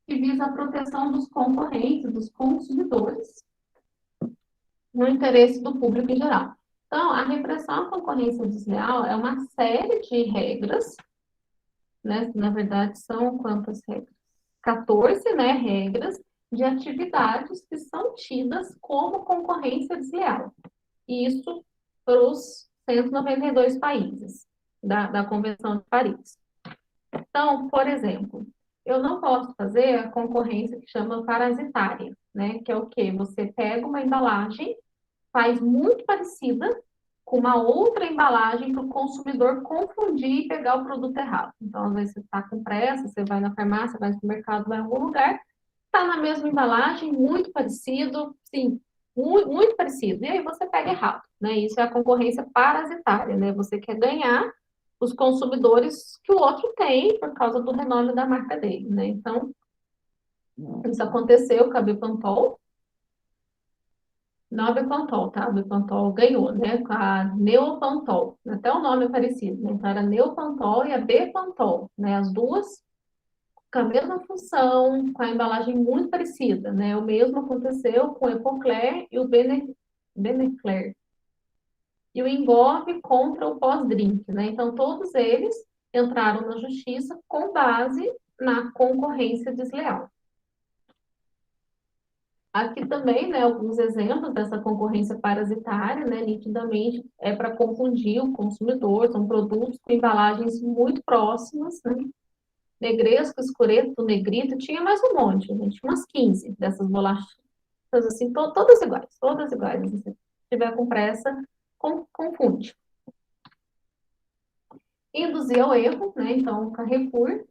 Que visa a proteção dos concorrentes, dos consumidores, no interesse do público em geral. Então, a repressão à concorrência desleal é uma série de regras, né? Na verdade, são quantas regras? 14, né, regras de atividades que são tidas como concorrência desleal. Isso para os 192 países da Convenção de Paris. Então, por exemplo, eu não posso fazer a concorrência que chama parasitária, né? Que é o quê? Você pega uma embalagem, faz muito parecida com uma outra embalagem para o consumidor confundir e pegar o produto errado. Então, às vezes você está com pressa, você vai na farmácia, vai no supermercado, vai em algum lugar, está na mesma embalagem, muito parecido, sim, muito, muito parecido. E aí você pega errado, né? Isso é a concorrência parasitária, né? Você quer ganhar os consumidores que o outro tem por causa do renome da marca dele, né? Então, isso aconteceu com a Bepantol, não a Bepantol, tá? A Bepantol ganhou, né? Com a Neopantol, até o nome é parecido, né? Então, era a Neopantol e a Bepantol, né? As duas com a mesma função, com a embalagem muito parecida, né? O mesmo aconteceu com o Epocler e o Benecler. E o Engove contra o pós-drink, né? Então, todos eles entraram na justiça com base na concorrência desleal. Aqui também, né, alguns exemplos dessa concorrência parasitária, né, nitidamente é para confundir o consumidor, são produtos com embalagens muito próximas, né, Negresco, Escureto, Negrito, tinha mais um monte, gente, umas 15 dessas bolachas, assim, todas iguais, todas iguais. Se você tiver com pressa, confunde. Induzir ao erro, né? Então, o Carrefour,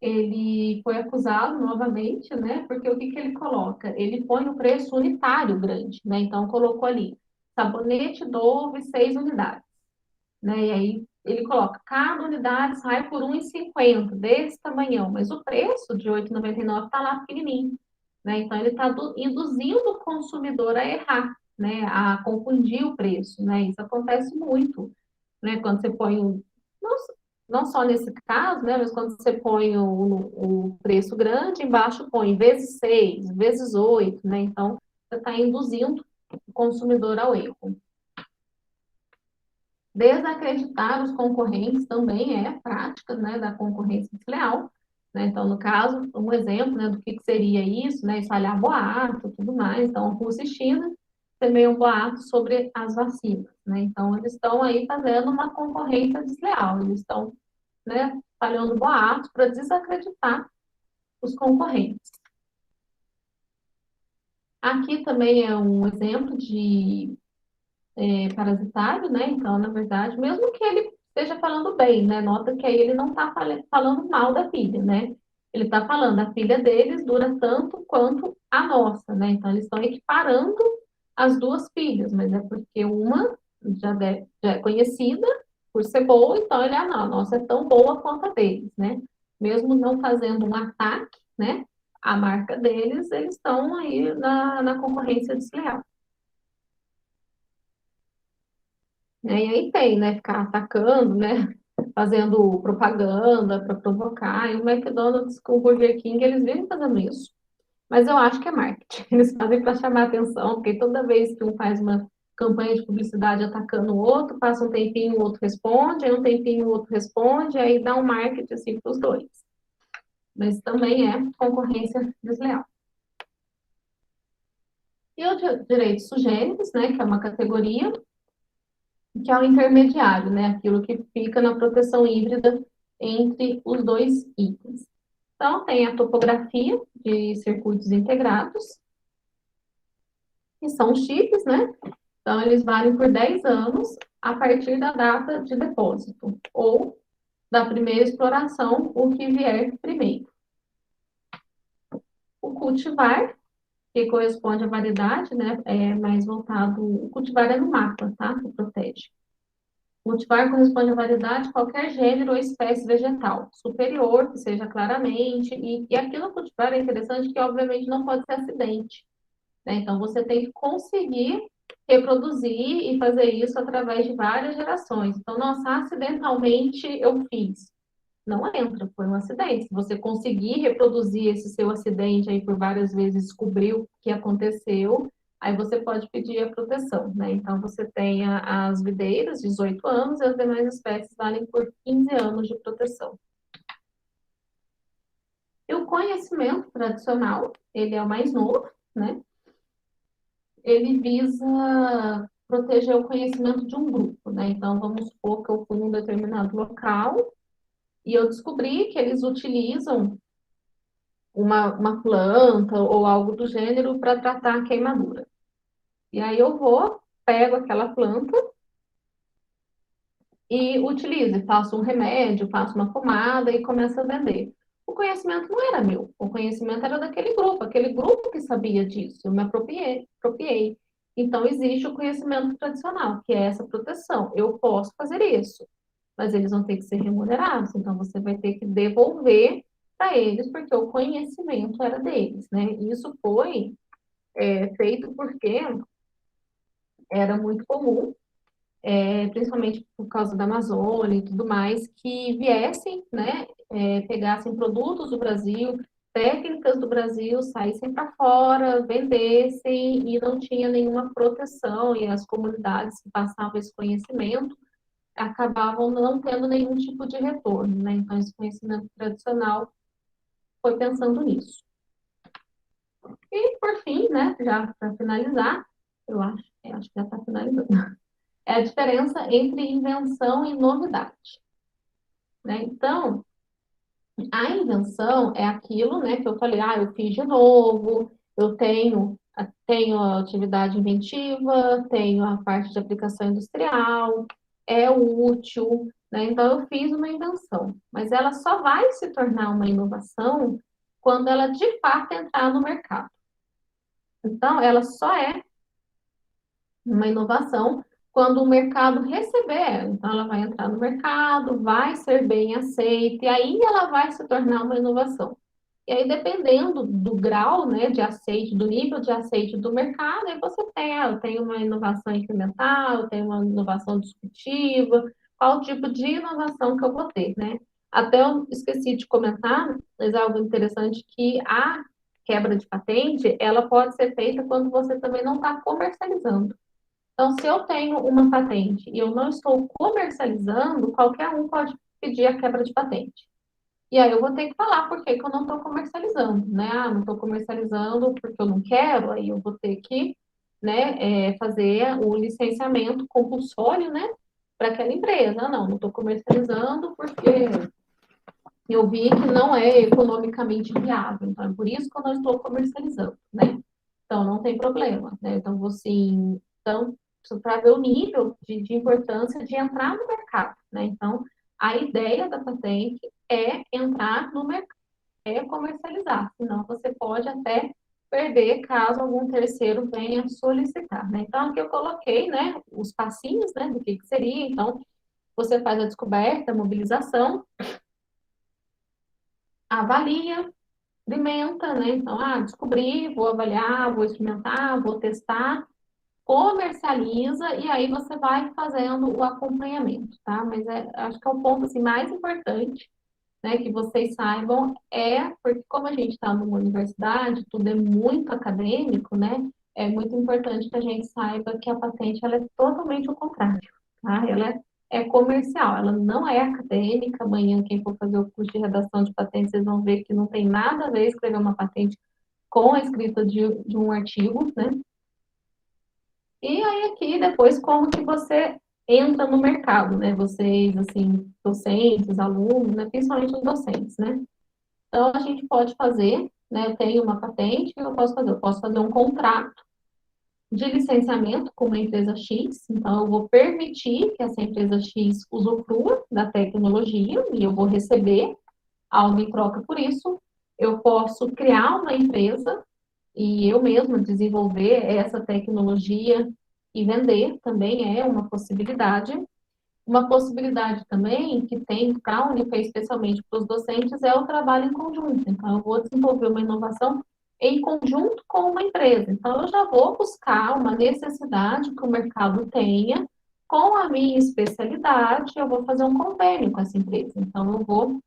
ele foi acusado novamente, né? Porque o que que ele coloca? Ele põe o preço unitário grande, né? Então, colocou ali, sabonete Dove, 6 unidades, né? E aí, ele coloca, cada unidade sai por R$ 1,50, desse tamanhão, mas o preço de R$ 8,99 está lá pequenininho, né? Então, ele está induzindo o consumidor a errar, né? A confundir o preço, né? Isso acontece muito, né? Quando você põe não, não só nesse caso, né? Mas quando você põe o preço grande, embaixo põe vezes 6, vezes 8, né? Então, você está induzindo o consumidor ao erro. Desacreditar os concorrentes também é prática, né, da concorrência desleal, né? Então, no caso, um exemplo, né, do que seria isso, né, espalhar boato, tudo mais. Então, Rússia e China semeiam boatos sobre as vacinas, né? Então, eles estão aí fazendo uma concorrência desleal, eles estão, né, espalhando boatos para desacreditar os concorrentes. Aqui também é um exemplo de parasitário, né? Então, na verdade, mesmo que ele esteja falando bem, né? Nota que aí ele não está falando mal da filha, né? Ele está falando, a filha deles dura tanto quanto a nossa, né? Então, eles estão equiparando as duas filhas, mas é porque uma já é conhecida por ser boa, então ele, não, a nossa é tão boa quanto a deles, né? Mesmo não fazendo um ataque, né? A marca deles, eles estão aí na concorrência desleal. Né? E aí tem, né? Ficar atacando, né? Fazendo propaganda para provocar. E o McDonald's com o Burger King, eles vivem fazendo isso. Mas eu acho que é marketing. Eles fazem para chamar atenção, porque toda vez que um faz uma campanha de publicidade atacando o outro, passa um tempinho, o outro responde, aí um tempinho, o outro responde, aí dá um marketing assim para os dois. Mas também é concorrência desleal. E o direitos sugêritos, né? Que é uma categoria que é o intermediário, né? Aquilo que fica na proteção híbrida entre os dois itens. Então, tem a topografia de circuitos integrados, que são chips, né? Então, eles valem por 10 anos a partir da data de depósito, ou da primeira exploração, o que vier primeiro. O cultivar, que corresponde à variedade, né? É mais voltado. O cultivar é no mapa, tá? Que protege. Cultivar corresponde à variedade de qualquer gênero ou espécie vegetal, superior, que seja claramente, e aquilo no cultivar é interessante que, obviamente, não pode ser acidente, né? Então, você tem que conseguir reproduzir e fazer isso através de várias gerações. Então, nossa, acidentalmente eu fiz. Não entra, foi um acidente. Se você conseguir reproduzir esse seu acidente aí por várias vezes, descobrir o que aconteceu, aí você pode pedir a proteção, né? Então, você tem as videiras, 18 anos, e as demais espécies valem por 15 anos de proteção. E o conhecimento tradicional, ele é o mais novo, né? Ele visa proteger o conhecimento de um grupo, né? Então, vamos supor que eu fui em um determinado local e eu descobri que eles utilizam uma planta ou algo do gênero para tratar a queimadura. E aí eu vou, pego aquela planta e utilizo, faço um remédio, faço uma pomada e começo a vender. O conhecimento não era meu, o conhecimento era daquele grupo, aquele grupo que sabia disso, eu me apropriei. Então, existe o conhecimento tradicional, que é essa proteção. Eu posso fazer isso, mas eles vão ter que ser remunerados, então você vai ter que devolver para eles, porque o conhecimento era deles, né? Isso foi feito porque era muito comum, principalmente por causa da Amazônia e tudo mais, que viessem, né, pegassem produtos do Brasil, técnicas do Brasil, saíssem para fora, vendessem e não tinha nenhuma proteção, e as comunidades que passavam esse conhecimento acabavam não tendo nenhum tipo de retorno, né? Então, esse conhecimento tradicional foi pensando nisso. E, por fim, né, já para finalizar, acho que já está finalizando, é a diferença entre invenção e novidade, né? Então, a invenção é aquilo, né, que eu falei, eu fiz de novo, eu tenho a atividade inventiva, tenho a parte de aplicação industrial, é útil, né? Então, eu fiz uma invenção, mas ela só vai se tornar uma inovação quando ela, de fato, entrar no mercado. Então, ela só é uma inovação quando o mercado receber ela. Então, ela vai entrar no mercado, vai ser bem aceita, e aí ela vai se tornar uma inovação. E aí, dependendo do grau, né, de aceite, do nível de aceite do mercado, aí você tem uma inovação incremental, tem uma inovação disruptiva, qual tipo de inovação que eu vou ter, né? Até eu esqueci de comentar, mas é algo interessante que a quebra de patente, ela pode ser feita quando você também não está comercializando. Então, se eu tenho uma patente e eu não estou comercializando, qualquer um pode pedir a quebra de patente. E aí eu vou ter que falar por que que eu não estou comercializando, né? Não estou comercializando porque eu não quero, aí eu vou ter que né, fazer o licenciamento compulsório, né, para aquela empresa. Não estou comercializando porque eu vi que não é economicamente viável, então é por isso que eu não estou comercializando, né? Então não tem problema, né? Então você, então, para ver o nível de importância de entrar no mercado, né? Então, a ideia da patente é entrar no mercado, é comercializar, senão você pode até perder caso algum terceiro venha solicitar, né? Então, aqui eu coloquei, né, os passinhos, né, do que seria. Então, você faz a descoberta, a mobilização, avalia, experimenta, né? Então, descobri, vou avaliar, vou experimentar, vou testar, comercializa e aí você vai fazendo o acompanhamento, tá? Mas acho que é o ponto assim, mais importante, né, que vocês saibam porque como a gente está numa universidade, tudo é muito acadêmico, né? É muito importante que a gente saiba que a patente ela é totalmente o contrário, tá? Ela é comercial, ela não é acadêmica. Amanhã, quem for fazer o curso de redação de patente, vocês vão ver que não tem nada a ver escrever uma patente com a escrita de um artigo, né? E aí aqui depois como que você entra no mercado, né? Vocês, assim, docentes, alunos, né? Principalmente os docentes, né? Então a gente pode fazer, né? Eu tenho uma patente, o que eu posso fazer? Eu posso fazer um contrato de licenciamento com uma empresa X, então eu vou permitir que essa empresa X usufrua da tecnologia e eu vou receber algo em troca por isso. Eu posso criar uma empresa e eu mesma desenvolver essa tecnologia e vender também é uma possibilidade. Uma possibilidade também que tem para a Unifei, especialmente para os docentes, é o trabalho em conjunto. Então, eu vou desenvolver uma inovação em conjunto com uma empresa. Então, eu já vou buscar uma necessidade que o mercado tenha com a minha especialidade, eu vou fazer um convênio com essa empresa. Então, eu vou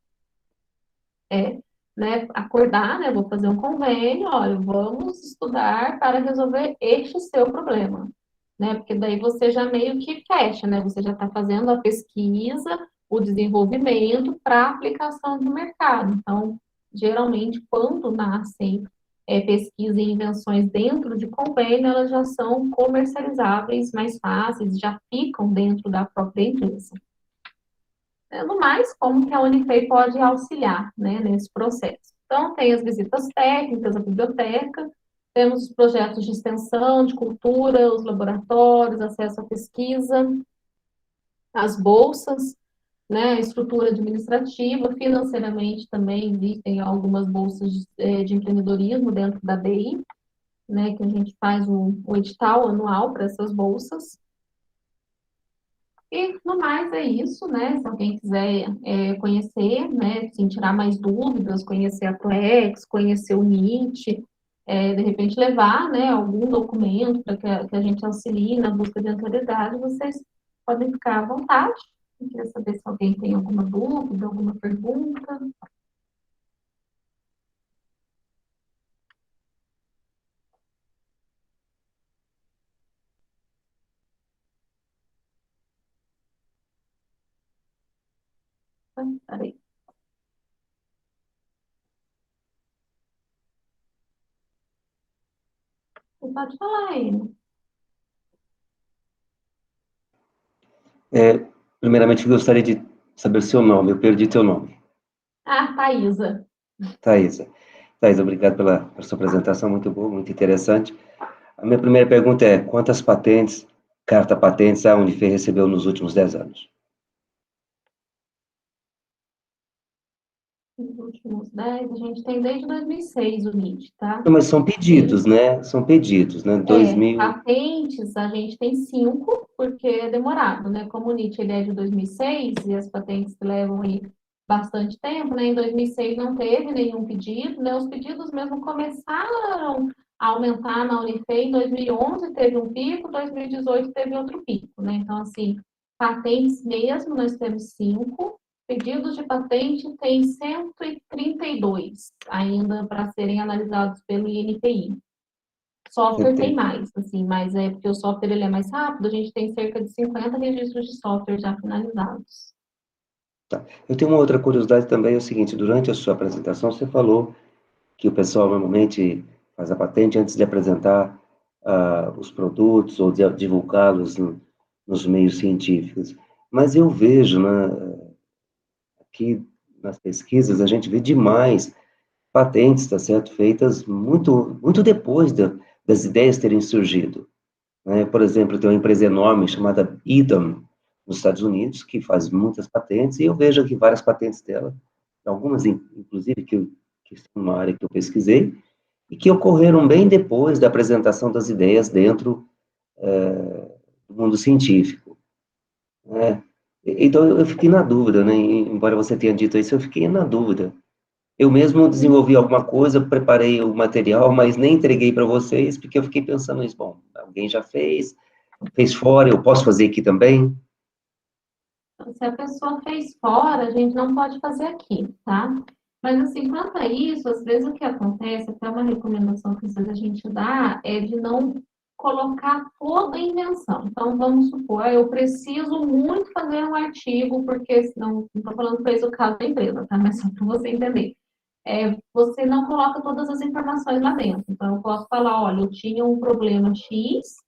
né, acordar, né, vou fazer um convênio, olha, vamos estudar para resolver este seu problema, né, porque daí você já meio que fecha, né, você já está fazendo a pesquisa, o desenvolvimento para aplicação no mercado. Então, geralmente, quando nascem pesquisa e invenções dentro de convênio, elas já são comercializáveis mais fáceis, já ficam dentro da própria empresa. No mais, como que a Unifei pode auxiliar, né, nesse processo. Então, tem as visitas técnicas à biblioteca, temos os projetos de extensão, de cultura, os laboratórios, acesso à pesquisa, as bolsas, né, a estrutura administrativa, financeiramente também existem algumas bolsas de empreendedorismo dentro da BI, né, que a gente faz o edital anual para essas bolsas. E no mais é isso, né? Se alguém quiser conhecer, né, assim, tirar mais dúvidas, conhecer a Plex, conhecer o NIT, de repente levar, né, algum documento para que a gente auxilie na busca de autoridade, vocês podem ficar à vontade. Eu queria saber se alguém tem alguma dúvida, alguma pergunta. Peraí. Você pode falar aí. Primeiramente, gostaria de saber o seu nome. Eu perdi teu nome. Thaisa. Thaisa. Thaisa, obrigado pela sua apresentação, muito boa, muito interessante. A minha primeira pergunta é: quantas patentes, carta patentes, a Unifei recebeu nos últimos 10 anos? Nos últimos 10, a gente tem desde 2006 o NIT, tá? Não, mas são pedidos, né? São pedidos, né? 2000. Patentes, a gente tem 5, porque é demorado, né? Como o NIT ele é de 2006 e as patentes levam aí bastante tempo, né? Em 2006 não teve nenhum pedido, né? Os pedidos mesmo começaram a aumentar na Unifei. Em 2011 teve um pico, 2018 teve outro pico, né? Então, assim, patentes mesmo, nós temos 5. Pedidos de patente tem 132 ainda para serem analisados pelo INPI. Software tem mais, assim, mas é porque o software ele é mais rápido, a gente tem cerca de 50 registros de software já finalizados. Tá. Eu tenho uma outra curiosidade também, é o seguinte: durante a sua apresentação, você falou que o pessoal normalmente faz a patente antes de apresentar os produtos ou divulgá-los nos meios científicos. Mas eu vejo, né, aqui nas pesquisas, a gente vê demais patentes, tá certo, feitas muito depois das ideias terem surgido, né? Por exemplo, tem uma empresa enorme chamada Eaton, nos Estados Unidos, que faz muitas patentes, e eu vejo aqui várias patentes dela, algumas, inclusive, que estão numa área que eu pesquisei, e que ocorreram bem depois da apresentação das ideias dentro do mundo científico, né? Então, eu fiquei na dúvida, né? Embora você tenha dito isso, eu fiquei na dúvida. Eu mesmo desenvolvi alguma coisa, preparei o material, mas nem entreguei para vocês, porque eu fiquei pensando nisso. Bom, alguém já fez fora, eu posso fazer aqui também? Se a pessoa fez fora, a gente não pode fazer aqui, tá? Mas, assim, quanto a isso, às vezes o que acontece, até uma recomendação que às vezes a gente dá, é de não colocar toda a invenção. Então, vamos supor, eu preciso muito fazer um artigo, porque, senão, não estou falando que fez o caso da empresa, tá? Mas só para você entender. Você não coloca todas as informações lá dentro. Então, eu posso falar, olha, eu tinha um problema X,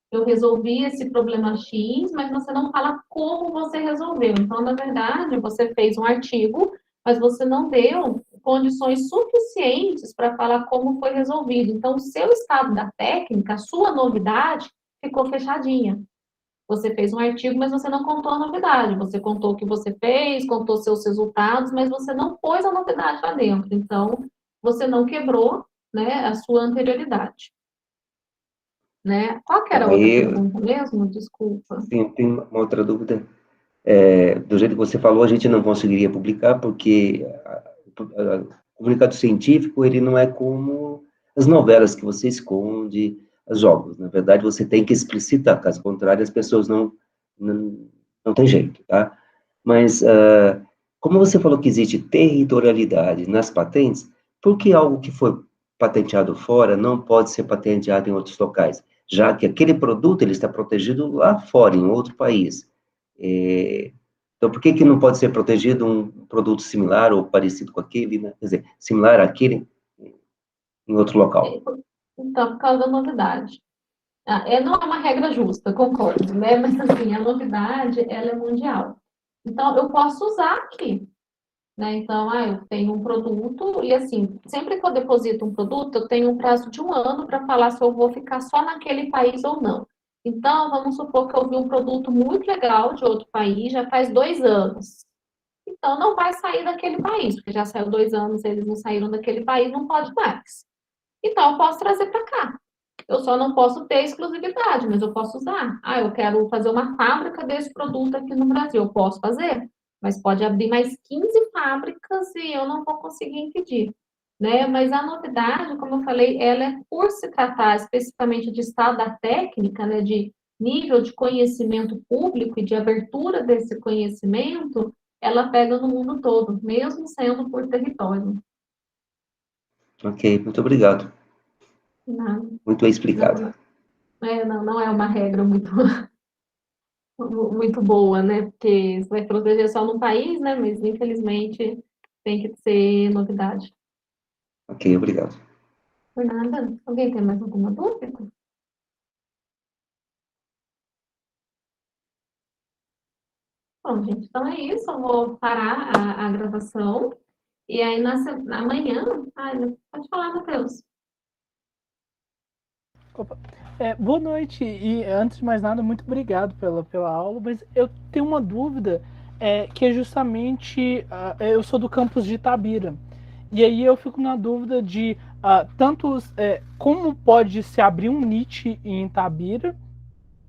eu resolvi esse problema X, mas você não fala como você resolveu. Então, na verdade, você fez um artigo, mas você não deu condições suficientes para falar como foi resolvido. Então, o seu estado da técnica, a sua novidade, ficou fechadinha. Você fez um artigo, mas você não contou a novidade. Você contou o que você fez, contou seus resultados, mas você não pôs a novidade lá dentro. Então, você não quebrou, né, a sua anterioridade. Né? Qual que era a outra Aí, pergunta mesmo? Desculpa. sim, tem uma outra dúvida. Do jeito que você falou, a gente não conseguiria publicar, porque o comunicado científico, ele não é como as novelas que você esconde, os jogos. Na verdade, você tem que explicitar, caso contrário, as pessoas não tem jeito, tá? Mas, como você falou que existe territorialidade nas patentes, por que algo que foi patenteado fora não pode ser patenteado em outros locais? Já que aquele produto ele está protegido lá fora, em outro país. Então, por que não pode ser protegido um produto similar ou parecido com aquele, né? Quer dizer, similar àquele em outro local? Então, por causa da novidade. Não é uma regra justa, concordo, né? Mas, assim, a novidade, ela é mundial. Então, eu posso usar aqui, né? Então, eu tenho um produto e, assim, sempre que eu deposito um produto, eu tenho um prazo de 1 ano para falar se eu vou ficar só naquele país ou não. Então, vamos supor que eu vi um produto muito legal de outro país já faz 2 anos. Então, não vai sair daquele país, porque já saiu 2 anos, eles não saíram daquele país, não pode mais. Então, eu posso trazer para cá. Eu só não posso ter exclusividade, mas eu posso usar. Eu quero fazer uma fábrica desse produto aqui no Brasil. Eu posso fazer, mas pode abrir mais 15 fábricas e eu não vou conseguir impedir. Né? Mas a novidade, como eu falei, ela é por se tratar especificamente de estado da técnica, né, de nível de conhecimento público e de abertura desse conhecimento, ela pega no mundo todo, mesmo sendo por território. Ok, muito obrigado. Não, Muito bem explicado. não é uma regra muito, muito boa, né? Porque você vai proteger só num país, né? Mas infelizmente tem que ser novidade. Ok, obrigado. Por nada. Alguém tem mais alguma dúvida? Bom, gente, então é isso. Eu vou parar a gravação. E aí, amanhã. Pode falar, Matheus. Opa. Boa noite e antes de mais nada, muito obrigado pela aula, mas eu tenho uma dúvida que é justamente, eu sou do campus de Itabira, e aí eu fico na dúvida de como pode se abrir um NIT em Itabira,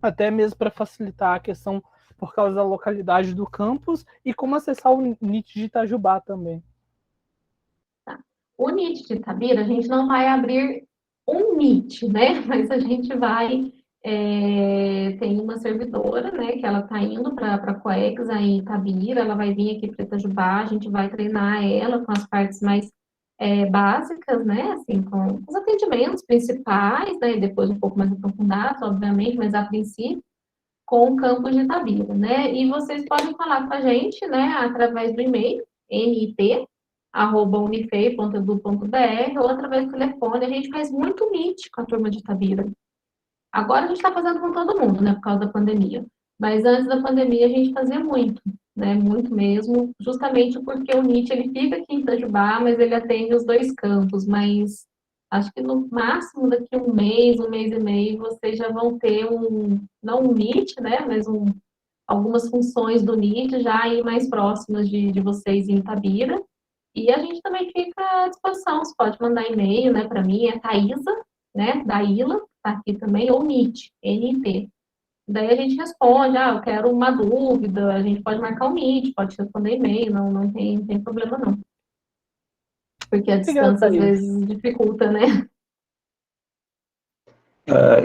até mesmo para facilitar a questão por causa da localidade do campus, e como acessar o NIT de Itajubá também. Tá. O NIT de Itabira, a gente não vai abrir um NIT, né? Mas a gente vai. Tem uma servidora, né? Que ela está indo para a Coex aí em Itabira, ela vai vir aqui para Itajubá, a gente vai treinar ela com as partes mais básicas, né? Assim, com os atendimentos principais, né? E depois um pouco mais aprofundados, obviamente, mas a princípio com o campus de Itabira, né? E vocês podem falar com a gente, né? Através do e-mail, nit@unifei.edu.br ou através do telefone. A gente faz muito meet com a turma de Itabira. Agora a gente está fazendo com todo mundo, né, por causa da pandemia. Mas antes da pandemia a gente fazia muito, né, muito mesmo, justamente porque o NIT ele fica aqui em Itajubá, mas ele atende os dois campos. Mas acho que no máximo daqui um mês e meio, vocês já vão ter não um NIT, né, mas algumas funções do NIT já aí mais próximas de vocês em Itabira. E a gente também fica à disposição, você pode mandar e-mail, né, para mim, é Thaisa, né, da Ila, tá aqui também, ou NIT, NT. Daí a gente responde, eu quero uma dúvida, a gente pode marcar um meet, pode responder e-mail, não tem problema não. Porque a Obrigado, distância às Thaís. vezes dificulta, né?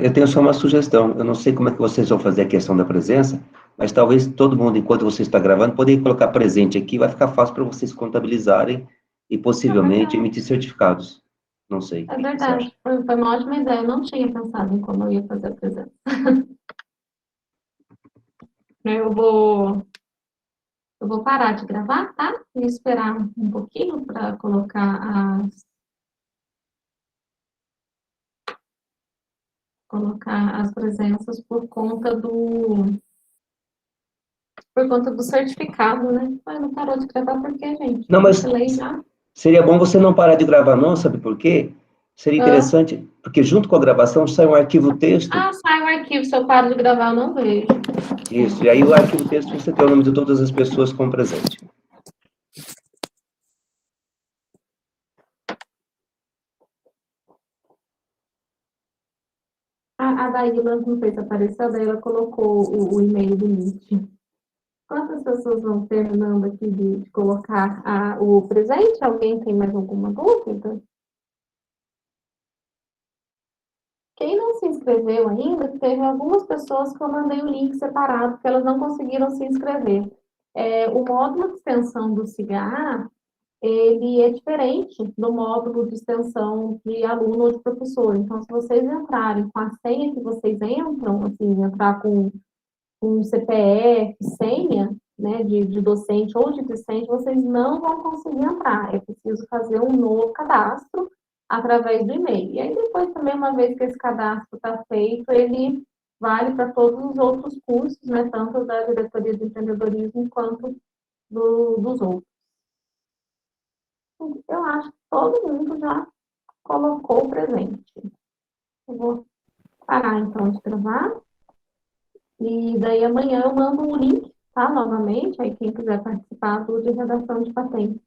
Eu tenho só uma sugestão. Eu não sei como é que vocês vão fazer a questão da presença, mas talvez todo mundo, enquanto você está gravando, poderia colocar presente aqui, vai ficar fácil para vocês contabilizarem e É possivelmente verdade, emitir certificados. Não sei, o é que que você acha? verdade. Foi uma ótima ideia, eu não tinha pensado em como eu ia fazer a presença. Eu vou, eu vou parar de gravar, tá? E esperar um pouquinho para colocar as presenças por conta do certificado, né? Mas não parou de gravar por quê, gente? Não, mas Cancelei já. seria bom você não parar de gravar, não, sabe por quê? Seria Ah, interessante, porque junto com a gravação sai um arquivo texto. sai o arquivo, se eu paro de gravar, eu não vejo. Isso, e aí o arquivo texto você tem o nome de todas as pessoas com presente. A Daíla não fez aparecer, a Daíla colocou o e-mail do Meet. Quantas pessoas vão terminando aqui de colocar o presente? Alguém tem mais alguma dúvida? Quem não se inscreveu ainda, teve algumas pessoas que eu mandei o link separado, porque elas não conseguiram se inscrever. O módulo de extensão do CIGA, ele é diferente do módulo de extensão de aluno ou de professor. Então, se vocês entrarem com a senha que vocês entram, assim, entrar com CPF, senha, né, de docente ou de discente, vocês não vão conseguir entrar. É preciso fazer um novo cadastro através do e-mail. E aí, depois também, uma vez que esse cadastro está feito, ele vale para todos os outros cursos, né, tanto da diretoria de empreendedorismo quanto dos outros. Eu acho que todo mundo já colocou o presente. Eu vou parar, então, de gravar. E daí, amanhã eu mando o link, tá? Novamente, aí quem quiser participar do de redação de patente.